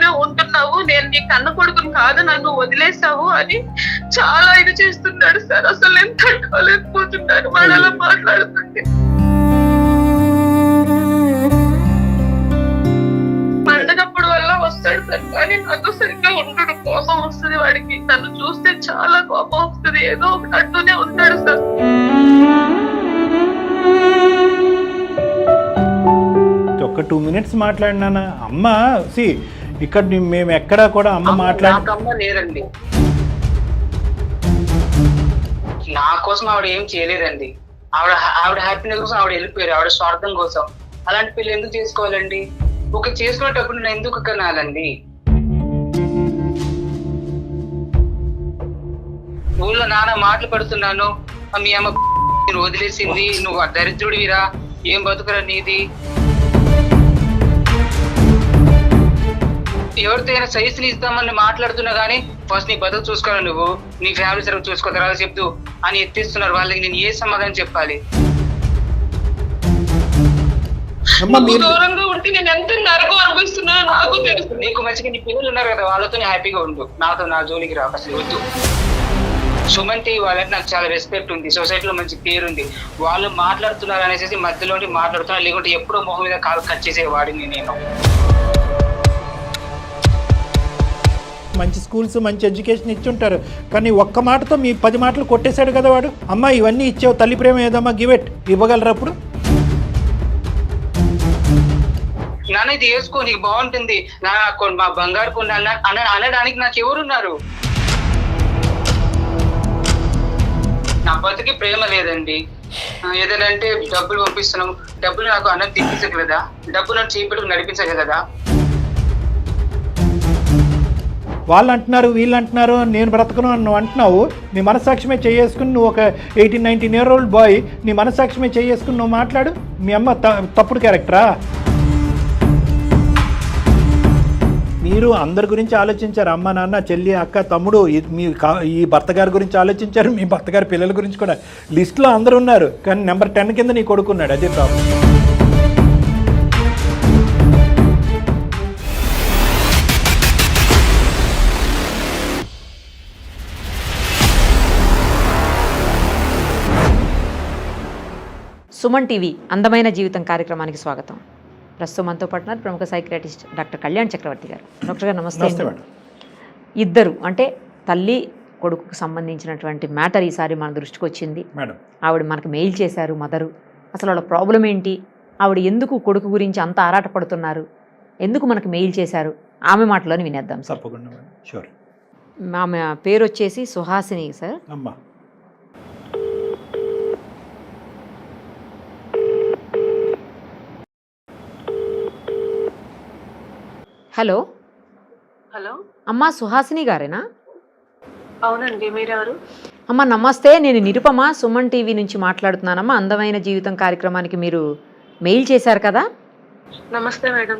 నాతోనే ఉంటున్నావు, నేను నీ కన్న కొడుకుని కాదు, నన్ను వదిలేసావు అని చాలా ఇది చేస్తున్నాడు సార్. అసలు నేను తట్టుకోలేకపోతున్నాను వాడు అలా మాట్లాడుతుంటే. పండగప్పుడు వల్ల వస్తాడు సార్, కానీ నాతో సరిగ్గా ఉండడు. కోపం వస్తుంది వాడికి, నన్ను చూస్తే చాలా కోపం వస్తుంది, ఏదో ఒకటి అంటూనే ఉంటాడు సార్. ఒక 2 minutes మాట్లాడినా అమ్మ. ఇక్కడ మేము ఎక్కడా కూడా అమ్మ నాకమ్మ లేదండి, నా కోసం ఆవిడ ఏం చేయలేదండి. ఆవిడ హ్యాపీనెస్ కోసం ఆవిడ వెళ్ళిపోయారు, ఆవిడ స్వార్థం కోసం. అలాంటి పిల్లలు ఎందుకు చేసుకోవాలండి? ఒక చేసుకునేటప్పుడు నేను ఎందుకు కనాలండి? ఊళ్ళో నాన్న మాటలు పడుతున్నాను, మీ అమ్మ నేను వదిలేసింది, నువ్వు దరిద్రుడివిరా, ఏం బతుకురా నీది. ఎవరితో అయినా సైజుని ఇస్తామని మాట్లాడుతున్నా కానీ ఫస్ట్ నీ బతుకు చూసుకోవాలి, నువ్వు నీ ఫ్యామిలీ సర్వ్ చూసుకో, తర్వాత చెప్తూ అని ఎత్తిస్తున్నారు. వాళ్ళకి నేను ఏ సమాధానం చెప్పాలి? దూరంగా ఉంటే నేను ఎంత నరకం అనిపిస్తున్నా నాకు తెలుసు. నీకు మంచిగా నీ పిల్లలు ఉన్నారు కదా, వాళ్ళతో హ్యాపీగా ఉండు, నాతో నా జోలికి రాక అసలు వద్దు. సుమన్ టీవీ వాళ్ళకి నాకు చాలా రెస్పెక్ట్ ఉంది, సొసైటీలో మంచి పేరు ఉంది. వాళ్ళు మాట్లాడుతున్నారు అనేసి మధ్యలో మాట్లాడుతున్నారు, లేకుంటే ఎప్పుడో మొహం మీద కాలు కట్ చేసేవాడిని నేను. మంచి స్కూల్స్ మంచి ఎడ్యుకేషన్ ఇచ్చుంటారు, కానీ ఒక్క మాటతో మీ 10 మాటలు కొట్టేశాడు కదా వాడు. అమ్మ ఇవన్నీ ఇచ్చావు, తల్లి ప్రేమ ఏదమ్మా, గివెట్ ఇవ్వగలరు అప్పుడు? నాన్న ఇది వేసుకో నీకు బాగుంటుంది, మా బంగారు కొండ అనడానికి నాకు ఎవరున్నారు? నా బతుకి ప్రేమ లేదండి. ఏదైనా అంటే డబ్బులు పంపిస్తున్నాం, డబ్బులు నాకు అన్నం తినిపించగలదా? డబ్బులు నన్ను చేపెట్టుకు నడిపించగలదా? వాళ్ళు అంటున్నారు, వీళ్ళు అంటున్నారు, నేను బ్రతకను అని నువ్వు అంటున్నావు. నీ మనస్సాక్షిమే చేసుకుని నువ్వు ఒక 18-19 year old బాయ్, నీ మనస్సాక్షిమే చేసుకుని నువ్వు మాట్లాడు. మీ అమ్మ తప్పుడు క్యారెక్టరా? మీరు అందరి గురించి ఆలోచించారు, అమ్మ నాన్న చెల్లి అక్క తమ్ముడు, ఈ భర్త గారి గురించి ఆలోచించారు, మీ భర్త గారి పిల్లల గురించి కూడా. లిస్టులో అందరు ఉన్నారు, కానీ నెంబర్ 10 కింద నీ కొడుకున్నాడు. అదే ప్రాబ్లం. సుమన్ టీవీ అందమైన జీవితం కార్యక్రమానికి స్వాగతం. ప్రస్తుతం మనతో పాటు ప్రముఖ సైకియాట్రిస్ట్ డాక్టర్ కళ్యాణ్ చక్రవర్తి గారు. డాక్టర్ గారు నమస్తే. ఇద్దరు అంటే తల్లి కొడుకుకు సంబంధించినటువంటి మ్యాటర్ ఈసారి మన దృష్టికి వచ్చింది. ఆవిడ మనకు మెయిల్ చేశారు మదరు. అసలు వాళ్ళ ప్రాబ్లం ఏంటి, ఆవిడ ఎందుకు కొడుకు గురించి అంత ఆరాటపడుతున్నారు, ఎందుకు మనకు మెయిల్ చేశారు, ఆమె మాటలోని వినేద్దాం. ఆమె పేరు వచ్చేసి సుహాసిని సార్. హలో హలో అమ్మా, సుహాసిని గారేనా? అవునండి, మీరెవరు? అమ్మ నమస్తే, నేను నిరుపమ సుమన్ టీవీ నుంచి మాట్లాడుతున్నానమ్మా. అందమైన జీవితం కార్యక్రమానికి మీరు మెయిల్ చేశారు కదా. నమస్తే మేడం.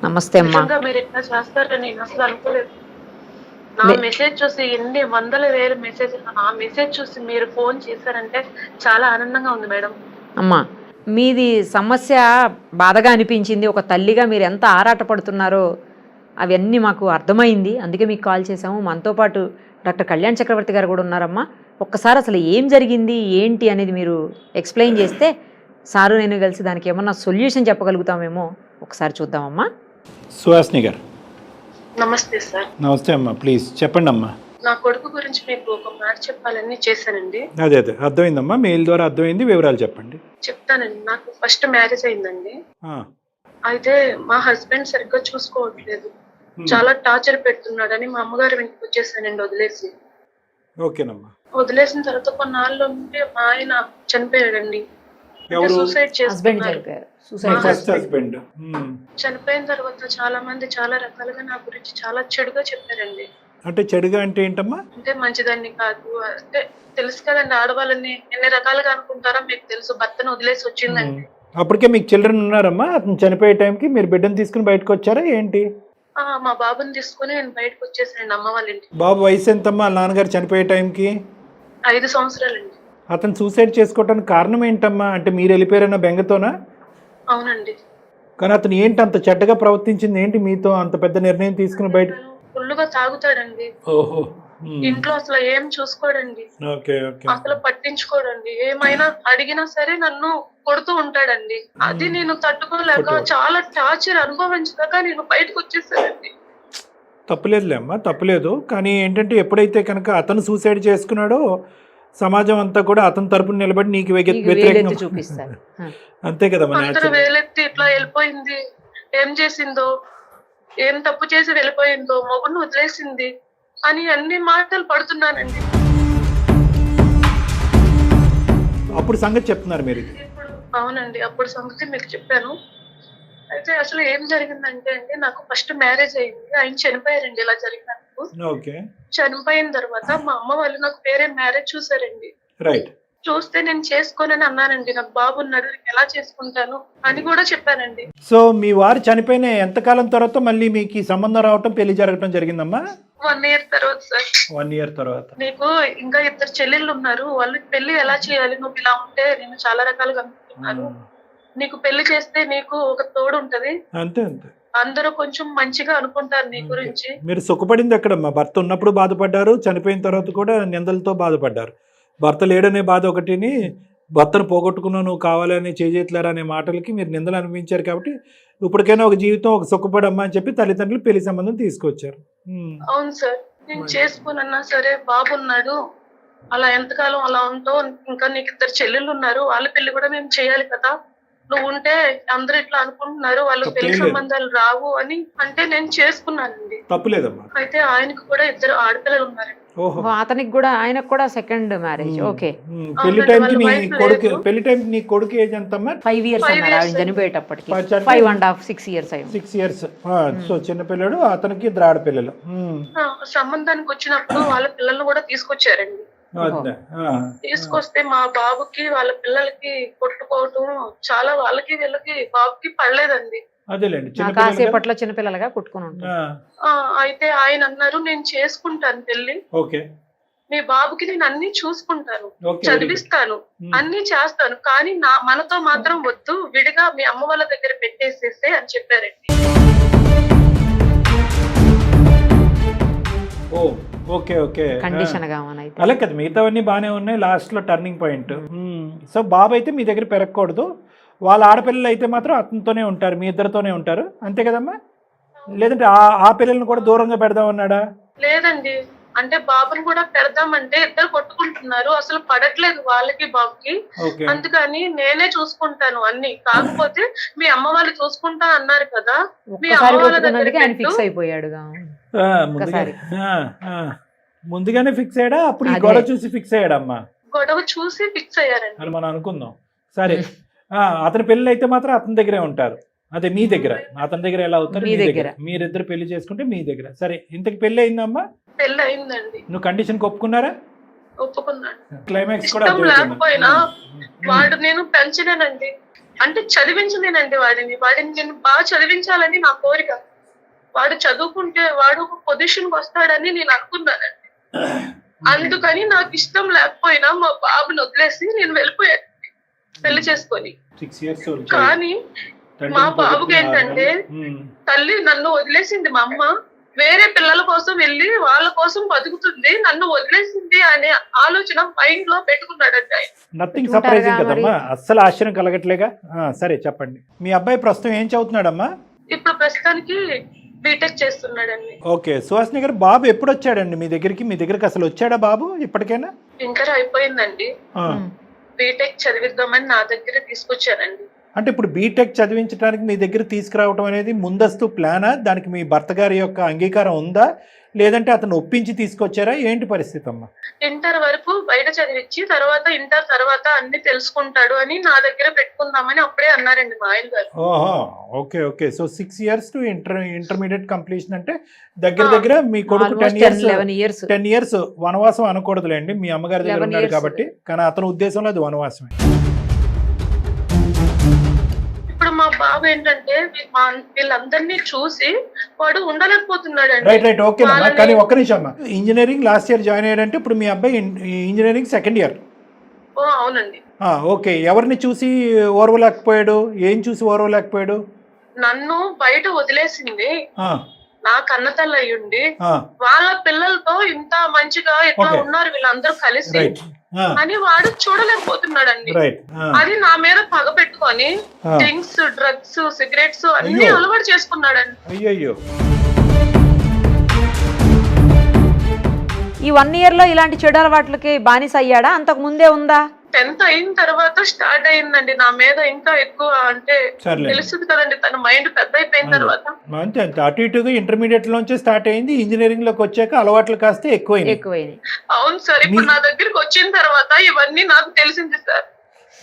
నమస్తే అమ్మా. మీరు ఎట్లా చేస్తారని నేను అసలు అనుకోలేదు. నా మెసేజ్ చూసి ఎన్ని వందల వేల మెసేజ్, ఆ మెసేజ్ చూసి మీరు ఫోన్ చేశారంటే చాలా ఆనందంగా ఉంది మేడం. అమ్మా మీది సమస్య బాధగా అనిపించింది, ఒక తల్లిగా మీరు ఎంత ఆరాటపడుతున్నారో అవన్నీ మాకు అర్థమైంది, అందుకే మీకు కాల్ చేసాము. మనతో పాటు డాక్టర్ కళ్యాణ్ చక్రవర్తి గారు కూడా ఉన్నారమ్మా. ఒక్కసారి అసలు ఏం జరిగింది ఏంటి అనేది మీరు ఎక్స్ప్లెయిన్ చేస్తే సారు నేను కలిసి దానికి ఏమన్నా సొల్యూషన్ చెప్పగలుగుతామేమో ఒకసారి చూద్దామమ్మా. సుహాసిని గారు నమస్తే సార్. నమస్తే అమ్మా, ప్లీజ్ చెప్పండి అమ్మా. నా కొడుకు గురించి మీకు ఒక మాట చెప్పాలని చేశానండి. అదే అర్థమైందమ్మా, మెయిల్ ద్వారా అర్థమైంది, వివరాలు చెప్పండి. చెప్తానండి. నాకు ఫస్ట్ మ్యారేజ్ అయిందండి. అయితే మా హస్బెండ్ సరిగ్గా చూసుకోవట్లేదు, చాలా టార్చర్ పెడుతున్నాడని మా అమ్మగారు ఇంటికి వచ్చేసానండి వదిలేసి. ఓకేనమ్మా. వదిలేసిన తర్వాత కొన్నాళ్ళు ఉంటే మా ఆయన చనిపోయాడండి. సూసైడ్ చేసుకున్నారు. చనిపోయిన తర్వాత చాలా మంది చాలా రకాలుగా నా గురించి చాలా చెడుగా చెప్పారండి. అంటే చెడుగా అంటే ఏంటమ్మా? అంటే మంచిదాన్ని కాదు, అంటే తెలుసు కదండి, ఆడవాళ్ళని ఎన్ని రకాలుగా అనుకుంటారో మీకు తెలుసు. భర్తను వదిలేసి వచ్చిందండి. అప్పటికే మీకు చిల్డ్రన్ ఉన్నారమ్మా? అతను చనిపోయే టైంకి మీరు బిడ్డను తీసుకుని బయటకు వచ్చారా ఏంటి? మా బాబుని తీసుకుని నేను బయటకు వచ్చేసానండి అమ్మ వాళ్ళ ఇంటికి. బాబు వయసు ఎంతమ్మా నాన్నగారు చనిపోయే టైంకి? 5 సంవత్సరాలండి. అతను సూసైడ్ చేసుకోవడానికి కారణం ఏంటమ్మా? అంటే మీరు వెళ్ళిపోయారన్న బెంగతోనా? అవునండి. కానీ అతను ఏంటి అంత చెడ్డగా ప్రవర్తించింది ఏంటి మీతో, అంత పెద్ద నిర్ణయం తీసుకుని బయట? ఫుల్లుగా తాగుతాడండి. ఓహో. ఇంట్లో అసలు ఏం చూసుకోడండి, ఓకే ఓకే. అసలు పట్టించుకోడండి. ఏమైనా అడిగినా సరే నన్ను కొడుతూ ఉంటాడండి. అది నేను తట్టుకోలేక చాలా టార్చర్ అనుభవించదాకా నేను బయటకు వచ్చేసానండి. తప్పులేదులే అమ్మా, తప్పులేదు. కానీ ఏంటంటే ఎప్పుడైతే కనుక అతను సూసైడ్ చేసుకున్నాడో సమాజం అంతా కూడా అతని తరపున నిలబడి నీకు వ్యతిరేకంగా చూపిస్తారు. అంతే కదా మన అందరూ వేలెత్తి ఇట్లా వెళ్ళిపోయింది, ఏం చేసిందో, ఏం తప్పు చేసి వెళ్ళిపోయిందో, మొగుడిని వదిలేసింది అని అన్ని మాటలు పడుతున్నానండి. అప్పుడు సంగతి చెప్తున్నారు మీరు? అవునండి, అప్పుడు సంగతి మీకు చెప్పాను. అయితే అసలు ఏం జరిగిందంటే అండి, నాకు ఫస్ట్ మ్యారేజ్ అయింది, ఆయన చనిపోయారండి. ఇలా జరిగినందుకు చనిపోయిన తర్వాత మా అమ్మ వాళ్ళు నాకు వేరే మ్యారేజ్ చూసారండి. రైట్. చూస్తే నేను చేసుకోనని అన్నానండి. నాకు బాబు ఉన్నాడు, నేను ఎలా చేసుకుంటాను అని కూడా చెప్పానండి. సో మీ వారు చనిపోయిన ఎంతకాలం తర్వాత మళ్ళీ మీకు ఈ సంబంధం రావటం, పెళ్లి జరగటం జరిగిందమ్మా? 1 year తర్వాత సార్. 1 year తర్వాత. నీకు ఇంకా 2 చెల్లెళ్ళు ఉన్నారు, వాళ్ళకి పెళ్లి ఎలా చేయాలి, నువ్వు ఇలా ఉంటే నేను చాలా రకాలుగా అనుకుంటున్నాను, నీకు పెళ్లి చేస్తే నీకు ఒక తోడు ఉంటది, అంతే అంతే, అందరూ కొంచెం మంచిగా అనుకుంటారు నీ గురించి. మీరు సుఖపడింది ఎక్కడమ్మా? భర్త ఉన్నప్పుడు బాధపడ్డారు, చనిపోయిన తర్వాత కూడా నిందలతో బాధపడ్డారు. భర్త లేడనే బాధ ఒకటిని, భర్తను పోగొట్టుకున్నావు నువ్వు కావాలని చేజేట్లేరా అనే మాటలకి మీరు నిందలు అనిపించారు. కాబట్టి ఇప్పటికైనా ఒక జీవితం, ఒక సుఖపడమ్మా అని చెప్పి తల్లిదండ్రులు పెళ్లి సంబంధం తీసుకొచ్చారు. అవును సార్, నేను చేసుకున్నా సరే బాబున్నాడు, అలా ఎంతకాలం అలా ఉంటావు, ఇంకా నీకు 2 చెల్లెళ్ళు ఉన్నారు, వాళ్ళ పెళ్లి కూడా మేము చేయాలి కదా, నువ్వు ఉంటే అందరూ ఇట్లా అనుకుంటున్నారు, వాళ్ళకి పెళ్లి సంబంధాలు రావు అని అంటే నేను చేసుకున్నానండి. తప్పులేదమ్మా. అయితే ఆయనకు కూడా 2 ఆడపిల్లలు ఉన్నారండి. అతనికి కూడా, ఆయనకు కూడా సెకండ్ మ్యారేజ్. ఓకే. పెళ్లి టైం నీ కొడుకు ఏజ్ ఎంతమ్మా? 5 years అన్నారు ఆయన చనిపోయేటప్పటికి. 5.5 6 years అయ్యింది. 6 years. సో చిన్న పిల్లడు, అతనికి 2 ఆడపిల్లలు. సంబంధానికి వచ్చినప్పుడు వాళ్ళ పిల్లల్ని కూడా తీసుకొచ్చారండి. తీసుకొస్తే మా బాబుకి వాళ్ళ పిల్లలకి కొట్టుకోవటం చాలా, వాళ్ళకి వీళ్ళకి బాబుకి పడలేదండి. కాసేపట్లో చిన్నపిల్లలుగా కొట్టుకుని ఉంటారు. అయితే ఆయన అన్నారు, నేను చేసుకుంటాను పెళ్లి, మీ బాబుకి నేను అన్ని చూసుకుంటాను, చదివిస్తాను, అన్ని చేస్తాను, కానీ మనతో మాత్రం వద్దు, విడిగా మీ అమ్మ వాళ్ళ దగ్గర పెట్టేసేసే అని చెప్పారండి. Okay okay. కండిషన్ గా అలా కదా, మిగతావన్నీ బాగానే ఉన్నాయి, లాస్ట్ లో టర్నింగ్ పాయింట్. సో బాబు అయితే మీ దగ్గర పెరగకూడదు, వాళ్ళ ఆడపిల్లలు అయితే మాత్రం అతనితోనే ఉంటారు, మీ ఇద్దరితోనే ఉంటారు, అంతే కదమ్మా? లేదంటే ఆ పిల్లల్ని కూడా దూరంగా పెడదామన్నాడా? లేదండి, అంటే బాబుని కూడా పెడదామంటే ఇద్దరు కొట్టుకుంటున్నారు, అసలు పడట్లేదు వాళ్ళకి బాబుకి, అందుకని నేనే చూసుకుంటాను అన్ని, కాకపోతే మీ అమ్మ వాళ్ళు చూసుకుంటా అన్నారు కదా, మీ అమ్మ వాళ్ళ దగ్గర ఫిక్స్ అయిపోయాడు. ముందుగానే ఫిక్స్ అయ్యాడా? అప్పుడు ఈ గొడవ చూసి ఫిక్స్ అయ్యాడమ్మా? గొడవ చూసి ఫిక్స్ అయ్యారండి అని మనం అనుకుందాం. సరే, అతని పెళ్ళి అయితే మాత్రం అతని దగ్గరే ఉంటారు, అదే మీ దగ్గర. అతని దగ్గర ఎలా అవుతారు? మీ దగ్గర. మీరిద్దరు పెళ్లి చేసుకుంటే మీ దగ్గర. సరే, ఇంతకు పెళ్లి అయిందమ్మా? పెళ్లి అయిందండి. నువ్వు కండిషన్ ఒప్పుకున్నారా? ఒప్పుకున్నాను. క్లైమాక్స్ కూడా లేకపోయినా వాడు నేను పెంచలేనండి, అంటే చదివించలేనండి వాడిని నేను బాగా చదివించాలని నా కోరిక. వాడు చదువుకుంటే వాడు ఒక పొజిషన్ కి వస్తాడని నేను అనుకున్నానండి, అందుకని నాకు ఇష్టం లేకపోయినా మా బాబుని వదిలేసి నేను వెళ్ళిపోయాను పెళ్లి చేసుకొని. 6 years. కానీ మా బాబుకి ఏంటంటే, తల్లి నన్ను వదిలేసింది, మా అమ్మ వేరే పిల్లల కోసం వెళ్ళి వాళ్ళ కోసం బతుకుతుంది, నన్ను వదిలేసింది అనే ఆలోచన మైండ్ లో పెట్టుకున్నాడండి ఆయన. నథింగ్ సర్ప్రైజింగ్ కదమ్మా, అస్సలు ఆశ్చర్యం కలగట్లేగా. సరే చెప్పండి, మీ అబ్బాయి ప్రస్తుతం ఏం చదువుతున్నాడమ్మా? ఇప్పుడు ప్రస్తుతానికి బీటెక్ చేస్తున్నాడండి. ఓకే. సుహాసిని గారు, బాబు ఎప్పుడు వచ్చాడండి మీ దగ్గరికి? మీ దగ్గరికి అసలు వచ్చాడా బాబు ఇప్పటికైనా? ఇంటర్ అయిపోయిందండి, బీటెక్ చదివిద్దామని నా దగ్గర తీసుకొచ్చానండి. అంటే ఇప్పుడు బీటెక్ చదివించడానికి మీ దగ్గర తీసుకురావడం అనేది ముందస్తు ప్లానా? దానికి మీ భర్త గారి యొక్క అంగీకారం ఉందా, లేదంటే అతను ఒప్పించి తీసుకొచ్చారా? ఏంటి పరిస్థితి అమ్మా? ఇంటర్ వరకు బయట చదివించి తర్వాత ఇంటర్ తర్వాత అన్ని తెలుసుకుంటాడు అని నా దగ్గర పెట్టుకుందామని అప్పుడే అన్నారండి మా ఆయన గారు. ఓహో, okay okay. So 6 years to intermediate completion అంటే దగ్గర దగ్గర మీ కొడుకు 10 years వనవాసం అనకూడదులేండి, మీ అమ్మగారి దగ్గర ఉన్నాడు కాబట్టి, కానీ అతని ఉద్దేశంలో అది వనవాసమే. ఇప్పుడు మా బాబు ఏంటంటే వీళ్ళందరినీ చూసి వాడు ఉండలేకపోతున్నాడు. Right okay. కానీ ఒక్క నిమిషం అమ్మా, ఇంజనీరింగ్ లాస్ట్ ఇయర్ జాయిన్ అయ్యాడంటే ఇప్పుడు మీ అబ్బాయి ఇంజనీరింగ్ 2nd year. అవునండి. ఓకే. ఎవరిని చూసి ఓర్వలేకపోయాడు? ఏం చూసి ఓర్వలేకపోయాడు? నన్ను బయట వదిలేసింది ఆ, నా కన్నతల్లి అయ్యుండి ఆ, వాళ్ళ పిల్లలతో ఇంత మంచిగా ఇట్లా Okay. ఉన్నారు వీళ్ళందరూ కలిసి రైట్, ఆ, అని వాడు చూడలేకపోతున్నాడండి. రైట్, ఆ, అది నా మీద పగ పెట్టుకొని ఆ. డ్రింక్స్, డ్రగ్స్, సిగరెట్స్ అన్ని అయ్యో. అలవాటు చేసుకున్నాడండి. అయ్యయ్యో. ఈ 1 yearలో ఇలాంటి చెడు అలవాట్లకి బానిస అయ్యాడా, అంతకు ముందే ఉందా? 10th అయిన తర్వాత స్టార్ట్ అయిందండి నా మీద ఇంకా ఎక్కువ. అంటే సర్లే. తెలుస్తుంది కదండి తన మైండ్ పెద్ద అయిపోయిన తర్వాత. అంతే అంతే, అటు ఇటుగా ఇంటర్మీడియట్ లోంచి స్టార్ట్ అయింది, ఇంజనీరింగ్ లోకి వచ్చాక అలవాట్లు కాస్త ఎక్కువైంది. అవును సార్, ఇప్పుడు నా దగ్గరికి వచ్చిన తర్వాత ఇవన్నీ నాకు తెలిసింది సార్.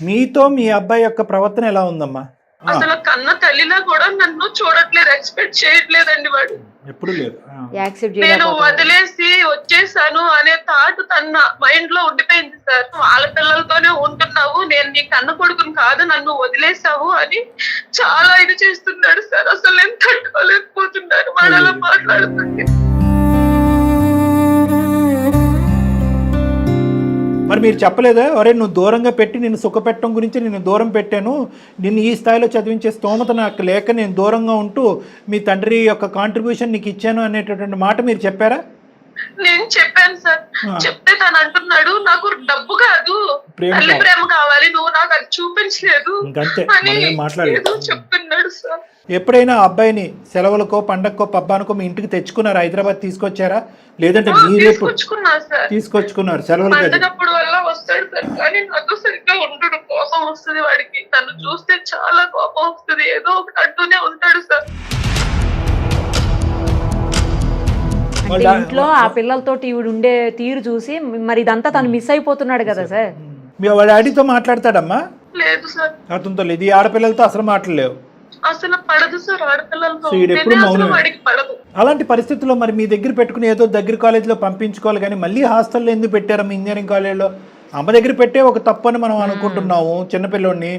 మీతో మీ అబ్బాయి యొక్క ప్రవర్తన ఎలా ఉందమ్మా? అసలు కన్న తల్లిలా కూడా నన్ను చూడట్లేదు, ఎక్స్పెక్ట్ చేయట్లేదండి వాడు. ఎప్పుడు లేదు. యాక్సెప్ట్ నేను చేయలేకపోతున్నాడు. వదిలేసి వచ్చేసాను అనే థాట్ తన మైండ్ లో ఉండిపోయింది సార్. వాళ్ళ పిల్లలతోనే ఉంటున్నావు, నేను నీ కన్న కొడుకుని కాదు, నన్ను వదిలేసావు అని చాలా ఇది చేస్తున్నాడు సార్. అసలు నేను తట్టుకోలేకపోతున్నాను వాడు అలా మాట్లాడుతుంటే. మరి మీరు చెప్పలేదా, ఒరే నువ్వు దూరంగా పెట్టి నిన్ను సుఖపెట్టడం గురించి నేను దూరం పెట్టాను, నిన్ను ఈ స్థాయిలో చదివించే స్తోమత నాకు లేక నేను దూరంగా ఉంటూ మీ తండ్రి యొక్క కాంట్రిబ్యూషన్ నీకు ఇచ్చాను అనేటటువంటి మాట మీరు చెప్పారా? నేను చెప్పాను సార్. చెప్తే తను అంటున్నాడు, నాకు డబ్బు కాదు తల్లి ప్రేమ కావాలి, నువ్వు నాకు అది చూపించలేదు ఇంకంతే, అని మనం ఏం మాట్లాడలేదు. ఏదో చెప్తున్నాడు సార్. ఎప్పుడైనా అబ్బాయిని సెలవులకో పండగకో పబ్బానికో మీ ఇంటికి తెచ్చుకున్నారా? హైదరాబాద్ తీసుకొచ్చారా? లేదంటే మీరే తీసుకొచ్చుకున్నా సార్. తీసుకొచ్చుకున్నారు సెలవులు? పండగప్పుడు వల్ల వస్తాడు సార్, కానీ నాతో సరిగ్గా ఉండడు. కోపం వస్తుంది వాడికి, తను చూస్తే చాలా కోపం వస్తుంది, ఏదో ఒకటి అంటూనే ఉంటాడు సార్. అంటే ఇంట్లో ఆ పిల్లలతోటి ఈవిడ ఉండే తీరు చూసి మరి ఇదంతా తను మిస్ అయిపోతున్నాడు కదా సార్. మీ వాడి డాడీతో మాట్లాడతాడమ్మా? లేదు సార్, అతనితో లేదు, ఈ ఆడపిల్లలతో అసలు మాట్లాడలేవు. అసలు పడదు సార్ ఆడపిల్లలతో. సో ఈడు ఎప్పుడు నేనే అసలు మౌనమే. వాడికి పడదు. అలాంటి పరిస్థితుల్లో మరి మీ దగ్గర పెట్టుకుని ఏదో దగ్గర కాలేజీలో పంపించుకోవాలి, కానీ మళ్ళీ హాస్టల్లో ఎందుకు పెట్టారమ్మా ఇంజనీరింగ్ కాలేజ్లో? అమ్మ దగ్గర పెట్టే ఒక తప్పు అని మనం అనుకుంటున్నాము చిన్నపిల్లోడిని,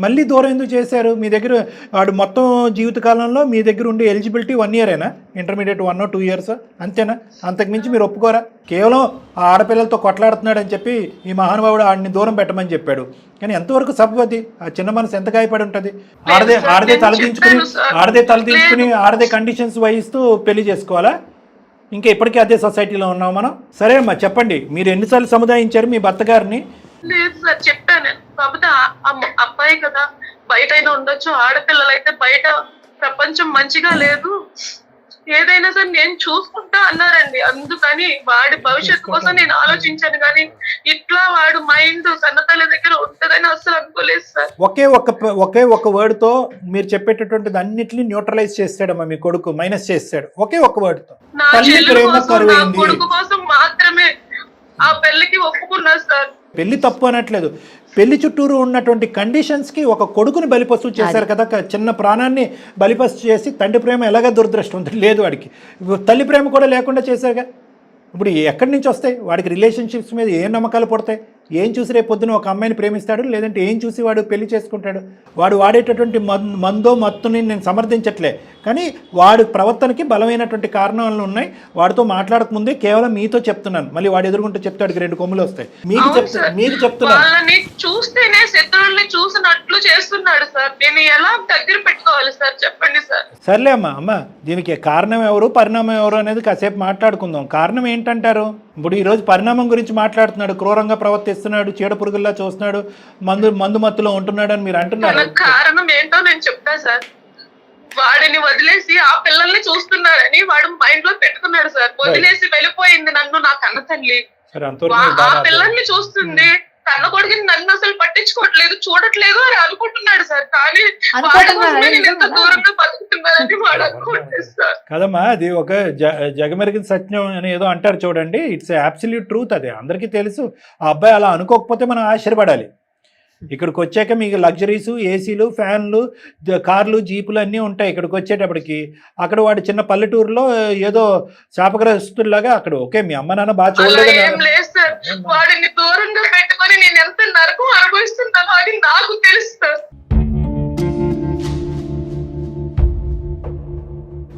మళ్ళీ దూరం ఎందుకు చేశారు? మీ దగ్గర వాడు మొత్తం జీవితకాలంలో మీ దగ్గర ఉండే eligibility 1 year intermediate 1 or 2 years అంతేనా? అంతకుమించి మీరు ఒప్పుకోరా? కేవలం ఆ ఆడపిల్లలతో కొట్లాడుతున్నాడు అని చెప్పి ఈ మహానుభావుడు ఆడిని దూరం పెట్టమని చెప్పాడు, కానీ ఎంతవరకు సబ్బది? ఆ చిన్న మనసు ఎంత గాయపడి ఉంటుంది? ఆడదే తలదించుకుని ఆడదే కండిషన్స్ వహిస్తూ పెళ్లి చేసుకోవాలా? ఇంకా ఇప్పటికీ అదే సొసైటీలో ఉన్నాం మనం. సరే అమ్మా చెప్పండి, మీరు ఎన్నిసార్లు సముదాయించారు మీ భర్త గారిని? లేదు సార్, చెప్పాను. కాకపోతే అబ్బాయి కదా, బయట అయినా ఉండొచ్చు, ఆడపిల్లలైతే బయట ప్రపంచం మంచిగా లేదు, ఏదైనా సరే నేను చూసుకుంటా అన్నారండి. అందుకని వాడి భవిష్యత్తు కోసం నేను ఆలోచించాను, కానీ ఇట్లా వాడు మైండ్ కన్నతల్లి దగ్గర ఉంటదని అస్సలు అనుకోలేదు సార్. ఒకే ఒక వర్డ్తో మీరు చెప్పేటటువంటిది అన్నిటిని న్యూట్రలైజ్ చేస్తాడమ్మా మీ కొడుకు, మైనస్ చేస్తాడు ఒకే ఒక వర్డ్తో. నా చెల్లి కోసం, నా కొడుకు కోసం మాత్రమే ఆ పెళ్లికి ఒప్పుకున్నా సార్. పెళ్లి తప్పు అనట్లేదు, పెళ్లి చుట్టూరు ఉన్నటువంటి కండిషన్స్కి ఒక కొడుకుని బలిపస్తు చేశారు కదా, చిన్న ప్రాణాన్ని బలిపస్తు చేసి. తండ్రి ప్రేమ ఎలాగ దురదృష్టం లేదు వాడికి, తల్లి ప్రేమ కూడా లేకుండా చేశారుగా. ఇప్పుడు ఎక్కడి నుంచి వస్తాయి వాడికి? రిలేషన్షిప్స్ మీద ఏం నమ్మకాలు పడతాయి? ఏం చూసి రేపు పొద్దున ఒక అమ్మాయిని ప్రేమిస్తాడు, లేదంటే ఏం చూసి వాడు పెళ్లి చేసుకుంటాడు? వాడు వాడేటటువంటి మందో మత్తుని నేను సమర్థించట్లే, కానీ వాడి ప్రవర్తనకి బలమైనటువంటి కారణాలు ఉన్నాయి. వాడితో మాట్లాడకముందే కేవలం మీతో చెప్తున్నాను, మళ్ళీ వాడు ఎదుర్కొంటూ చెప్తాడు 2 కొమ్ములు వస్తాయి. మీకు చెప్తున్నాను, వాళ్ళని చూస్తేనే శత్రువుల్ని చూసినట్లు చేస్తున్నాడు సార్. నేను ఎలా దగ్గర పెట్టుకోవాలి సార్, చెప్పండి సార్. సర్లే అమ్మా, దీనికి కారణం ఎవరు పరిణామం ఎవరు అనేది కాసేపు మాట్లాడుకుందాం. కారణం ఏంటంటారు? ఇప్పుడు ఈరోజు పరిణామం గురించి మాట్లాడుతున్నాడు, క్రూరంగా ప్రవర్తిస్తున్నాడు, చీడ పురుగుల్లా చూస్తున్నాడు, మందు మత్తులో ఉంటున్నాడు అని మీరు అంటున్నారు. కారణం ఏంటో నేను చెప్తా సార్. వాడిని వదిలేసి ఆ పిల్లల్ని చూస్తున్నాడని వాడు మైండ్ లో పెట్టుకున్నాడు సార్. వదిలేసి వెళ్ళిపోయింది నన్ను నా కన్న తల్లి, ఆ పిల్లల్ని చూస్తుంది, కన్న కొడుకుని నన్ను అసలు పట్టించుకోవట్లేదు, చూడట్లేదు అని అనుకుంటున్నాడు సార్. కానీ నేను ఎంత దూరంగా బతుకుతున్నానని వాడు అనుకుంటుంది సార్. కదమ్మా, అది ఒక జగమెరిగిన సత్యం అని ఏదో అంటారు చూడండి, ఇట్స్ అబ్సల్యూట్ ట్రూత్. అది అందరికీ తెలుసు. ఆ అబ్బాయి అలా అనుకోకపోతే మనం ఆశ్చర్యపడాలి. ఇక్కడికి వచ్చాక మీకు లగ్జరీసు, ఏసీలు, ఫ్యాన్లు, కార్లు, జీపులు అన్నీ ఉంటాయి. ఇక్కడికి వచ్చేటప్పటికి అక్కడ వాడు చిన్న పల్లెటూరులో ఏదో శాపగ్రస్తులాగా అక్కడ ఓకే మీ అమ్మ నాన్న బాగా చూడలేదు. వాడిని దూరంగా పెట్టుకొని నేను ఎంత నరకం అనుభవిస్తున్నానో అది నాకు తెలుసు.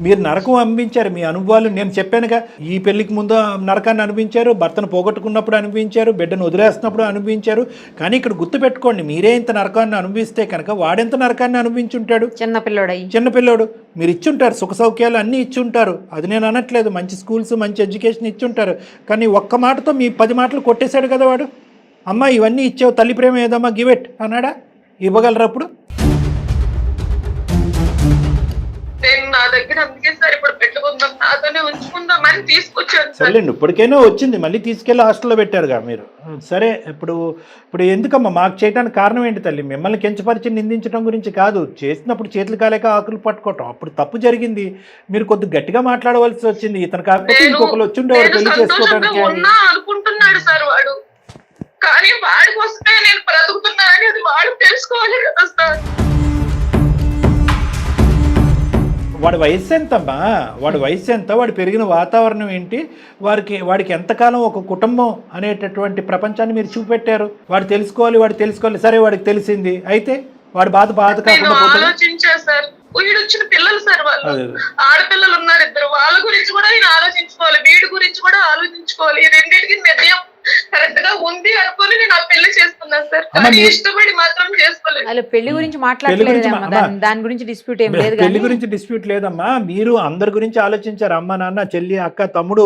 మీరు నరకం అనిపించారు. మీ అనుభవాలు నేను చెప్పానుగా, ఈ పెళ్లికి ముందు నరకాన్ని అనిపించారు, భర్తను పోగొట్టుకున్నప్పుడు అనిపించారు, బిడ్డను వదిలేస్తున్నప్పుడు అనిపించారు. కానీ ఇక్కడ గుర్తుపెట్టుకోండి, మీరే ఇంత నరకాన్ని అనుభవిస్తే కనుక వాడెంత నరకాన్ని అనుభవించుంటాడు. చిన్నపిల్లోడు. మీరు ఇచ్చుంటారు, సుఖ సౌఖ్యాలు అన్నీ ఇచ్చుంటారు, అది నేను అనట్లేదు. మంచి స్కూల్స్, మంచి ఎడ్యుకేషన్ ఇచ్చుంటారు. కానీ ఒక్క మాటతో మీ 10 మాటలు కొట్టేశాడు కదా వాడు. అమ్మ ఇవన్నీ ఇచ్చావు, తల్లి ప్రేమ ఏదమ్మా గివెట్ అన్నాడా? ఇవ్వగలరా అప్పుడు? నేను నా దగ్గర అందుకే సార్ ఇప్పుడు పెట్టుకుందాం, నాతోనే ఉంచుకుందామని తీసుకొచ్చాను సార్. సరేలేండి, ఇప్పటికైనా వచ్చింది, మళ్ళీ తీసుకెళ్ళి హాస్టల్లో పెట్టారుగా మీరు. సరే, ఇప్పుడు ఎందుకమ్మా మాకు చేయడానికి కారణం ఏంటి తల్లి? మిమ్మల్ని కించపరిచి నిందించడం గురించి కాదు, చేసినప్పుడు చేతులు కాలేక ఆకులు పట్టుకోవటం, అప్పుడు తప్పు జరిగింది. మీరు కొద్దిగా గట్టిగా మాట్లాడవలసి వచ్చింది. ఇతను కాకపోతే ఇంకొకరు వచ్చిండేవారు పెళ్లి చేసుకోవడానికి అనుకుంటున్నాడు సార్ వాడు. కానీ వాడి కోసమే నేను బ్రతుకుతున్నానని అది వాడు తెలుసుకోవాలి కదా సార్. వాడి వయసు ఎంతమ్మా? వాడి వయసు ఎంత? వాడు పెరిగిన వాతావరణం ఏంటి? వాడికి ఎంతకాలం ఒక కుటుంబం అనేటటువంటి ప్రపంచాన్ని మీరు చూపెట్టారు. వాడు తెలుసుకోవాలి. సరే, వాడికి తెలిసింది, అయితే వాడి బాధ కాకుండా ఆలోచించా సార్. వీడొచ్చిన పిల్లలు సార్, వాళ్ళు ఆడపిల్లలు ఉన్నారు 2, వాళ్ళ గురించి కూడా నేను ఆలోచించుకోవాలి, వీడి గురించి కూడా ఆలోచించుకోవాలి. ఈ రెండింటికి నిర్ణయం కరెక్ట్ గా ఉంది అనుకుని నేను ఆ పెళ్లి చేసుకున్నాను సార్. కానీ ఇష్టపడి మాత్రం చేసుకోలేదు. పెళ్లి గురించి దాని గురించి డిస్ప్యూట్ ఏం లేదు. పెళ్లి గురించి డిస్ప్యూట్ లేదమ్మా. మీరు అందరి గురించి ఆలోచించారు, అమ్మ, నాన్న, చెల్లి, అక్క, తమ్ముడు,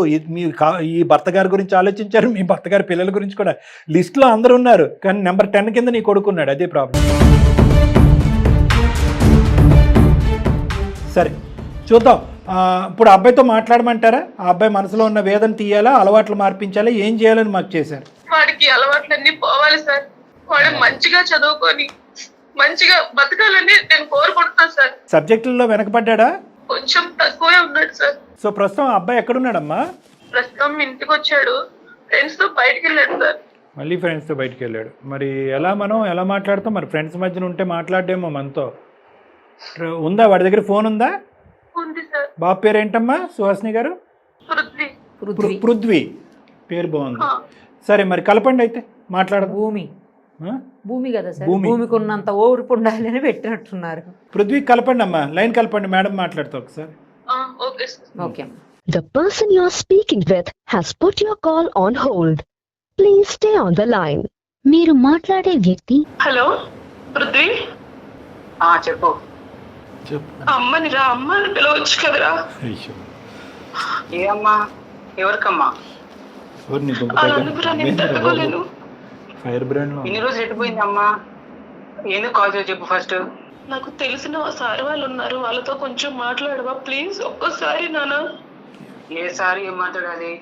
ఈ భర్త గారి గురించి ఆలోచించారు, మీ భర్త గారి పిల్లల గురించి కూడా. లిస్ట్ లో అందరు ఉన్నారు, కానీ నెంబర్ 10 కింద నీ కొడుకున్నాడు. అదే ప్రాబ్లం. సరే, చూద్దాం. ఇప్పుడు అబ్బాయితో మాట్లాడమంటారా? ఆ అబ్బాయి మనసులో ఉన్న వేదన తీయాలా, అలవాట్లు మార్పించాలా, ఏం చేయాలని మాకు చేశారు? వాడికి అలవాట్లన్నీ పోవాలి సార్. వాడు మంచిగా చదువుకొని మంచిగా బతకాలని నేను కోరుకుంటున్నాను సార్. సబ్జెక్టుల్లో వెనకబడ్డా? కొంచెం తక్కువే ఉన్నాడు సార్. సో ప్రస్తుతం అబ్బాయి ఎక్కడున్నాడమ్మా? ప్రస్తుతం ఇంటికి వచ్చాడు, ఫ్రెండ్స్ తో బయటకు వెళ్ళాడు సార్. మళ్ళీ ఫ్రెండ్స్తో బయటకు వెళ్ళాడు. మరి ఎలా మాట్లాడతాం? మరి ఫ్రెండ్స్ మధ్యన ఉంటే మాట్లాడేమో మనతో. ఉందా వాడి దగ్గర? ఫోన్ ఉందా? ఉంది సార్. బాబు పేరు ఏంటమ్మా? సుహాసిని గారు? పృథ్వీ పేరు బాగుంది. సరే, మరి కలపండి అయితే, మాట్లాడ. భూమి కదా సార్, భూమికి ఉన్నంత ఓర్పు ఉండాలి అని పెట్టినట్టున్నారు. పృథ్వీ కలపండి అమ్మా, లైన్ కలపండి, మేడం మాట్లాడుతా ఒకసారి. Okay. The person you are speaking with has put your call on hold. Please stay on the line. మీరు మాట్లాడే వ్యక్తి. హలో పృథ్వీ. చెప్పు. అమ్మని రా, అమ్మని పిలవచ్చు కదరా. ఏ అమ్మా? ఎవరికమ్మా? ఇన్ని రోజులు ఎట్టిపోయింది అమ్మా? ఎందుకు కాల్ చేసి చెప్పు ఫస్ట్. నాకు తెలిసిన సార్ వాళ్ళు ఉన్నారు, వాళ్ళతో కొంచెం మాట్లాడవా ప్లీజ్? ఒక్కసారి నాన్న. ఏ సారి ఏం మాట్లాడాలి?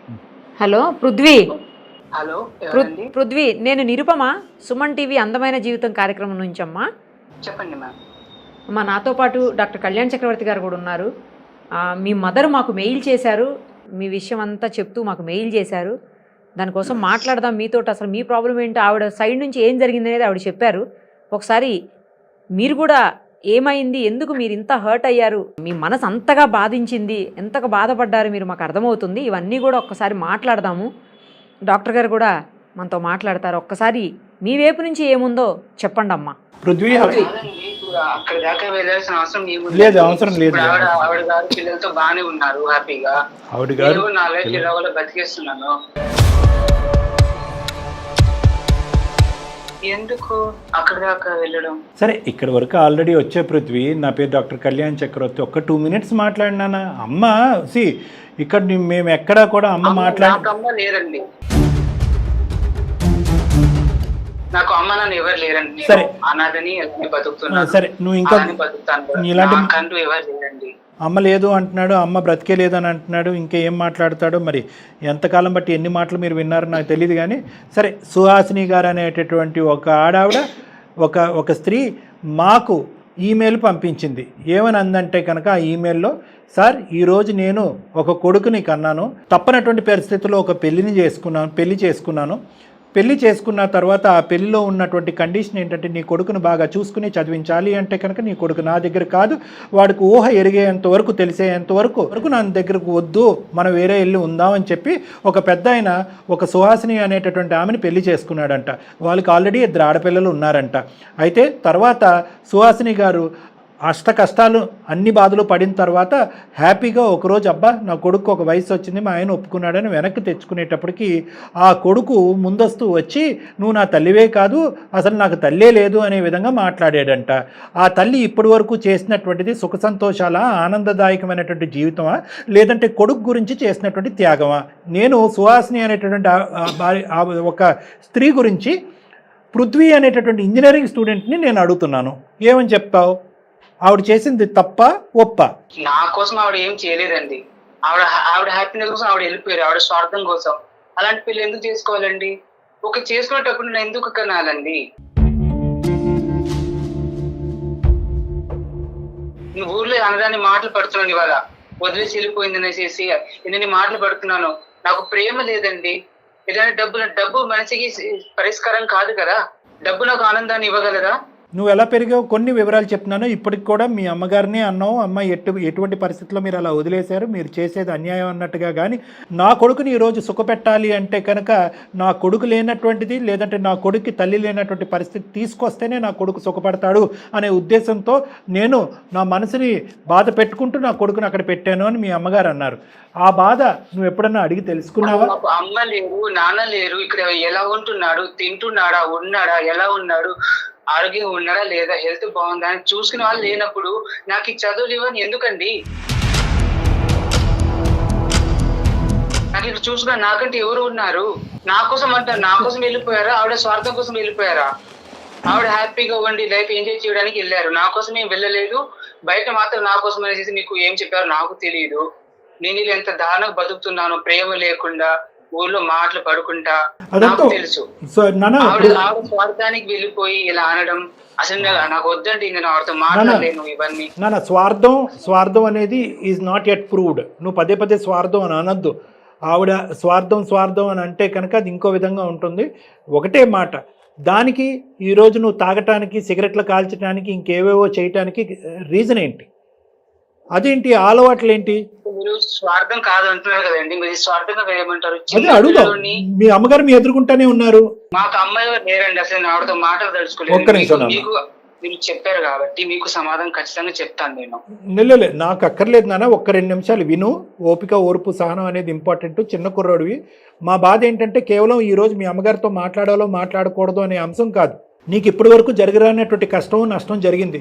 హలో పృథ్వీ. హలో పృథ్వీ, నేను నిరుపమ, సుమన్ టీవీ అందమైన జీవితం కార్యక్రమం నుంచి అమ్మా. చెప్పండి మ్యామ్. అమ్మా, నాతో పాటు డాక్టర్ కళ్యాణ్ చక్రవర్తి గారు కూడా ఉన్నారు. మీ మదర్ మాకు మెయిల్ చేశారు, మీ విషయం అంతా చెప్తూ మాకు మెయిల్ చేశారు. దానికోసం మాట్లాడదాం మీతో. అసలు మీ ప్రాబ్లం ఏంటో, ఆవిడ సైడ్ నుంచి ఏం జరిగింది అనేది ఆవిడ చెప్పారు. ఒకసారి మీరు కూడా ఏమైంది, ఎందుకు మీరు ఇంత హర్ట్ అయ్యారు, మీ మనసు అంతగా బాధించింది, ఎంతగా బాధపడ్డారు మీరు, మాకు అర్థమవుతుంది. ఇవన్నీ కూడా ఒక్కసారి మాట్లాడదాము. డాక్టర్ గారు కూడా మనతో మాట్లాడతారు. ఒక్కసారి మీ వైపు నుంచి ఏముందో చెప్పండి అమ్మా. పృథ్వీ, అక్కడ దాకా వెళ్ళాల్సిన అవసరం అవసరం లేదు. ఆవిడ గారు పిల్లలతో బాగానే ఉన్నారు, హ్యాపీగా. ఆవిడ గారు నా లైఫ్ ఇలా వల్ల బతికేస్తున్నాను. ఎందుకు అక్కడ దాకా వెళ్ళడం? సరే, ఇక్కడ వరకు ఆల్రెడీ వచ్చే పృథ్వీ. నా పేరు డాక్టర్ కళ్యాణ్ చక్రవర్తి. ఒక్క 2 minutes మాట్లాడినానా? అమ్మ ఇక్కడ మేము ఎక్కడా కూడా అమ్మ అమ్మ లేరండి, నాకు అమ్మ నాన్న ఎవరు లేరండి. సరే, అనాథని బతుకుతున్నాను. సరే, నువ్వు ఇంకా బతుకుతాను, ఎవరు లేరండి. అమ్మ లేదు అంటున్నాడు, అమ్మ బ్రతికే లేదని అంటున్నాడు. ఇంకేం మాట్లాడతాడో మరి. ఎంతకాలం బట్టి ఎన్ని మాటలు మీరు విన్నారో నాకు తెలియదు. కానీ సరే, సుహాసిని గారు అనేటటువంటి ఒక ఆడావిడ, ఒక స్త్రీ మాకు ఈమెయిల్ పంపించింది. ఏమని అందంటే కనుక ఆ ఈమెయిల్లో, సార్ ఈరోజు నేను ఒక కొడుకుని కన్నాను, తప్పనటువంటి పరిస్థితుల్లో ఒక పెళ్లి చేసుకున్నాను. పెళ్లి చేసుకున్న తర్వాత ఆ పెళ్లిలో ఉన్నటువంటి కండిషన్ ఏంటంటే, నీ కొడుకును బాగా చూసుకుని చదివించాలి అంటే కనుక నీ కొడుకు నా దగ్గర కాదు, వాడికి ఊహ ఎరిగేంత వరకు, తెలిసేంత వరకు నా దగ్గరకు వద్దు, మనం వేరే వెళ్ళి ఉందామని చెప్పి ఒక పెద్ద ఆయన ఒక సుహాసిని అనేటటువంటి ఆమెను పెళ్లి చేసుకున్నాడంట. వాళ్ళకి ఆల్రెడీ 2 ఆడపిల్లలు ఉన్నారంట. అయితే తర్వాత సుహాసిని గారు అష్ట కష్టాలు అన్ని బాధలు పడిన తర్వాత హ్యాపీగా ఒకరోజు అబ్బా నా కొడుకు ఒక వయసు వచ్చింది మా ఆయన ఒప్పుకున్నాడని వెనక్కి తెచ్చుకునేటప్పటికి ఆ కొడుకు ముందస్తు వచ్చి నువ్వు నా తల్లివే కాదు అసలు నాకు తల్లే లేదు అనే విధంగా మాట్లాడాడంట. ఆ తల్లి ఇప్పటి వరకు చేసినటువంటిది సుఖ సంతోషాల ఆనందదాయకమైనటువంటి జీవితమా లేదంటే కొడుకు గురించి చేసినటువంటి త్యాగమా? నేను సుహాసిని అనేటటువంటి ఒక స్త్రీ గురించి పృథ్వీ అనేటటువంటి ఇంజనీరింగ్ స్టూడెంట్ని నేను అడుగుతున్నాను, ఏమని చెప్తావు? ఆవిడ చేసింది తప్ప ఒప్ప? నా కోసం ఆవిడ ఏం చేయలేదండి. ఆవిడ హ్యాపీనెస్ కోసం ఆవిడ వెళ్ళిపోయారు, ఆవిడ స్వార్థం కోసం. అలాంటి పిల్లలు ఎందుకు చేసుకోవాలండి? ఒక చేసుకునేటప్పుడు నేను ఎందుకు కనాలండి? నేను ఊర్లో అనదాన్ని మాటలు పడుతున్నాను, ఇవాళ వదిలేసి వెళ్ళిపోయింది అనేసి ఎన్ని మాటలు పడుతున్నాను. నాకు ప్రేమ లేదండి. ఏదైనా డబ్బు మనిషికి పరిష్కారం కాదు కదా. డబ్బు నాకు ఆనందాన్ని ఇవ్వగలదా? నువ్వు ఎలా పెరిగావు కొన్ని వివరాలు చెప్తున్నాను. ఇప్పటికి కూడా మీ అమ్మగారిని అన్నావు, అమ్మ ఎటువంటి పరిస్థితుల్లో మీరు అలా వదిలేశారు, మీరు చేసేది అన్యాయం అన్నట్టుగా. కానీ నా కొడుకుని ఈరోజు సుఖపెట్టాలి అంటే కనుక నా కొడుకు లేనటువంటిది లేదంటే నా కొడుక్కి తల్లి లేనటువంటి పరిస్థితి తీసుకొస్తేనే నా కొడుకు సుఖపడతాడు అనే ఉద్దేశంతో నేను నా మనసుని బాధ పెట్టుకుంటూ నా కొడుకుని అక్కడ పెట్టాను అని మీ అమ్మగారు అన్నారు. ఆ బాధ నువ్వు ఎప్పుడన్నా అడిగి తెలుసుకున్నావా? అమ్మ లేరు, నాన్న లేరు, ఇక్కడ ఎలా ఉంటున్నాడు, తింటున్నాడా, ఉన్నాడా, ఎలా ఉన్నాడు, ఆరోగ్యంగా ఉన్నాడా లేదా, హెల్త్ బాగుందా అని చూసుకునే వాళ్ళు లేనప్పుడు నాకు ఈ చదువులు ఇవ్వని ఎందుకండి? నాకు ఇక్కడ చూసుకున్నా నాకంటే ఎవరు ఉన్నారు? నా కోసం అంటారు, నా కోసం వెళ్ళిపోయారా? ఆవిడ స్వార్థం కోసం వెళ్ళిపోయారా? ఆవిడ హ్యాపీగా ఉండి లైఫ్ ఎంజాయ్ చేయడానికి వెళ్ళారు, నా కోసం ఏం వెళ్ళలేదు. బయట మాత్రం నా కోసం అనేసి మీకు ఏం చెప్పారో నాకు తెలియదు. నేను ఇలా ఎంత దారుణంగా బతుకుతున్నాను, ప్రేమ లేకుండా, ఊర్లో మాటలు పడుకుంటా. నాకు తెలుసు ఆవిడ స్వార్థానికి వెళ్ళిపోయి ఇలా అనడం అసలు నాకు వద్దండి. నేను ఆవిడతో మాట్లాడలేను ఇవన్నీ. నా స్వార్థం అనేది ఈజ్ నాట్ యెట్ ప్రూవ్డ్. నువ్వు పదే పదే స్వార్థం అని అనొద్దు. ఆవిడ స్వార్థం అని అంటే కనుక అది ఇంకో విధంగా ఉంటుంది. ఒకటే మాట, దానికి ఈరోజు నువ్వు తాగటానికి, సిగరెట్లు కాల్చడానికి, ఇంకేవేవో చేయటానికి రీజన్ ఏంటి? అదేంటి అలవాట్లు ఏంటి? మీరు స్వార్థం కాదు అంటున్నారు కదండి, మీరు స్వార్థంగా వేయమంటారు. మీ అమ్మగారు మీ ఎదుర్కొంటానే ఉన్నారు. మాకు అమ్మాయి లేరండి, అసలు ఆవిడతో మాటలు తలుచుకోలేదు. మీకు మీరు చెప్పారు కాబట్టి మీకు సమాధానం ఖచ్చితంగా చెప్తాను నేను. నాకు అక్కర్లేదు నాన్న, ఒక్క 2 నిమిషాలు విను. ఓపిక, ఓర్పు, సహనం అనేది ఇంపార్టెంట్. చిన్న కుర్రోడివి. మా బాధ ఏంటంటే కేవలం ఈరోజు మీ అమ్మగారితో మాట్లాడాలో మాట్లాడకూడదు అనే అంశం కాదు. నీకు ఇప్పటి వరకు జరగరానటువంటి కష్టం, నష్టం జరిగింది.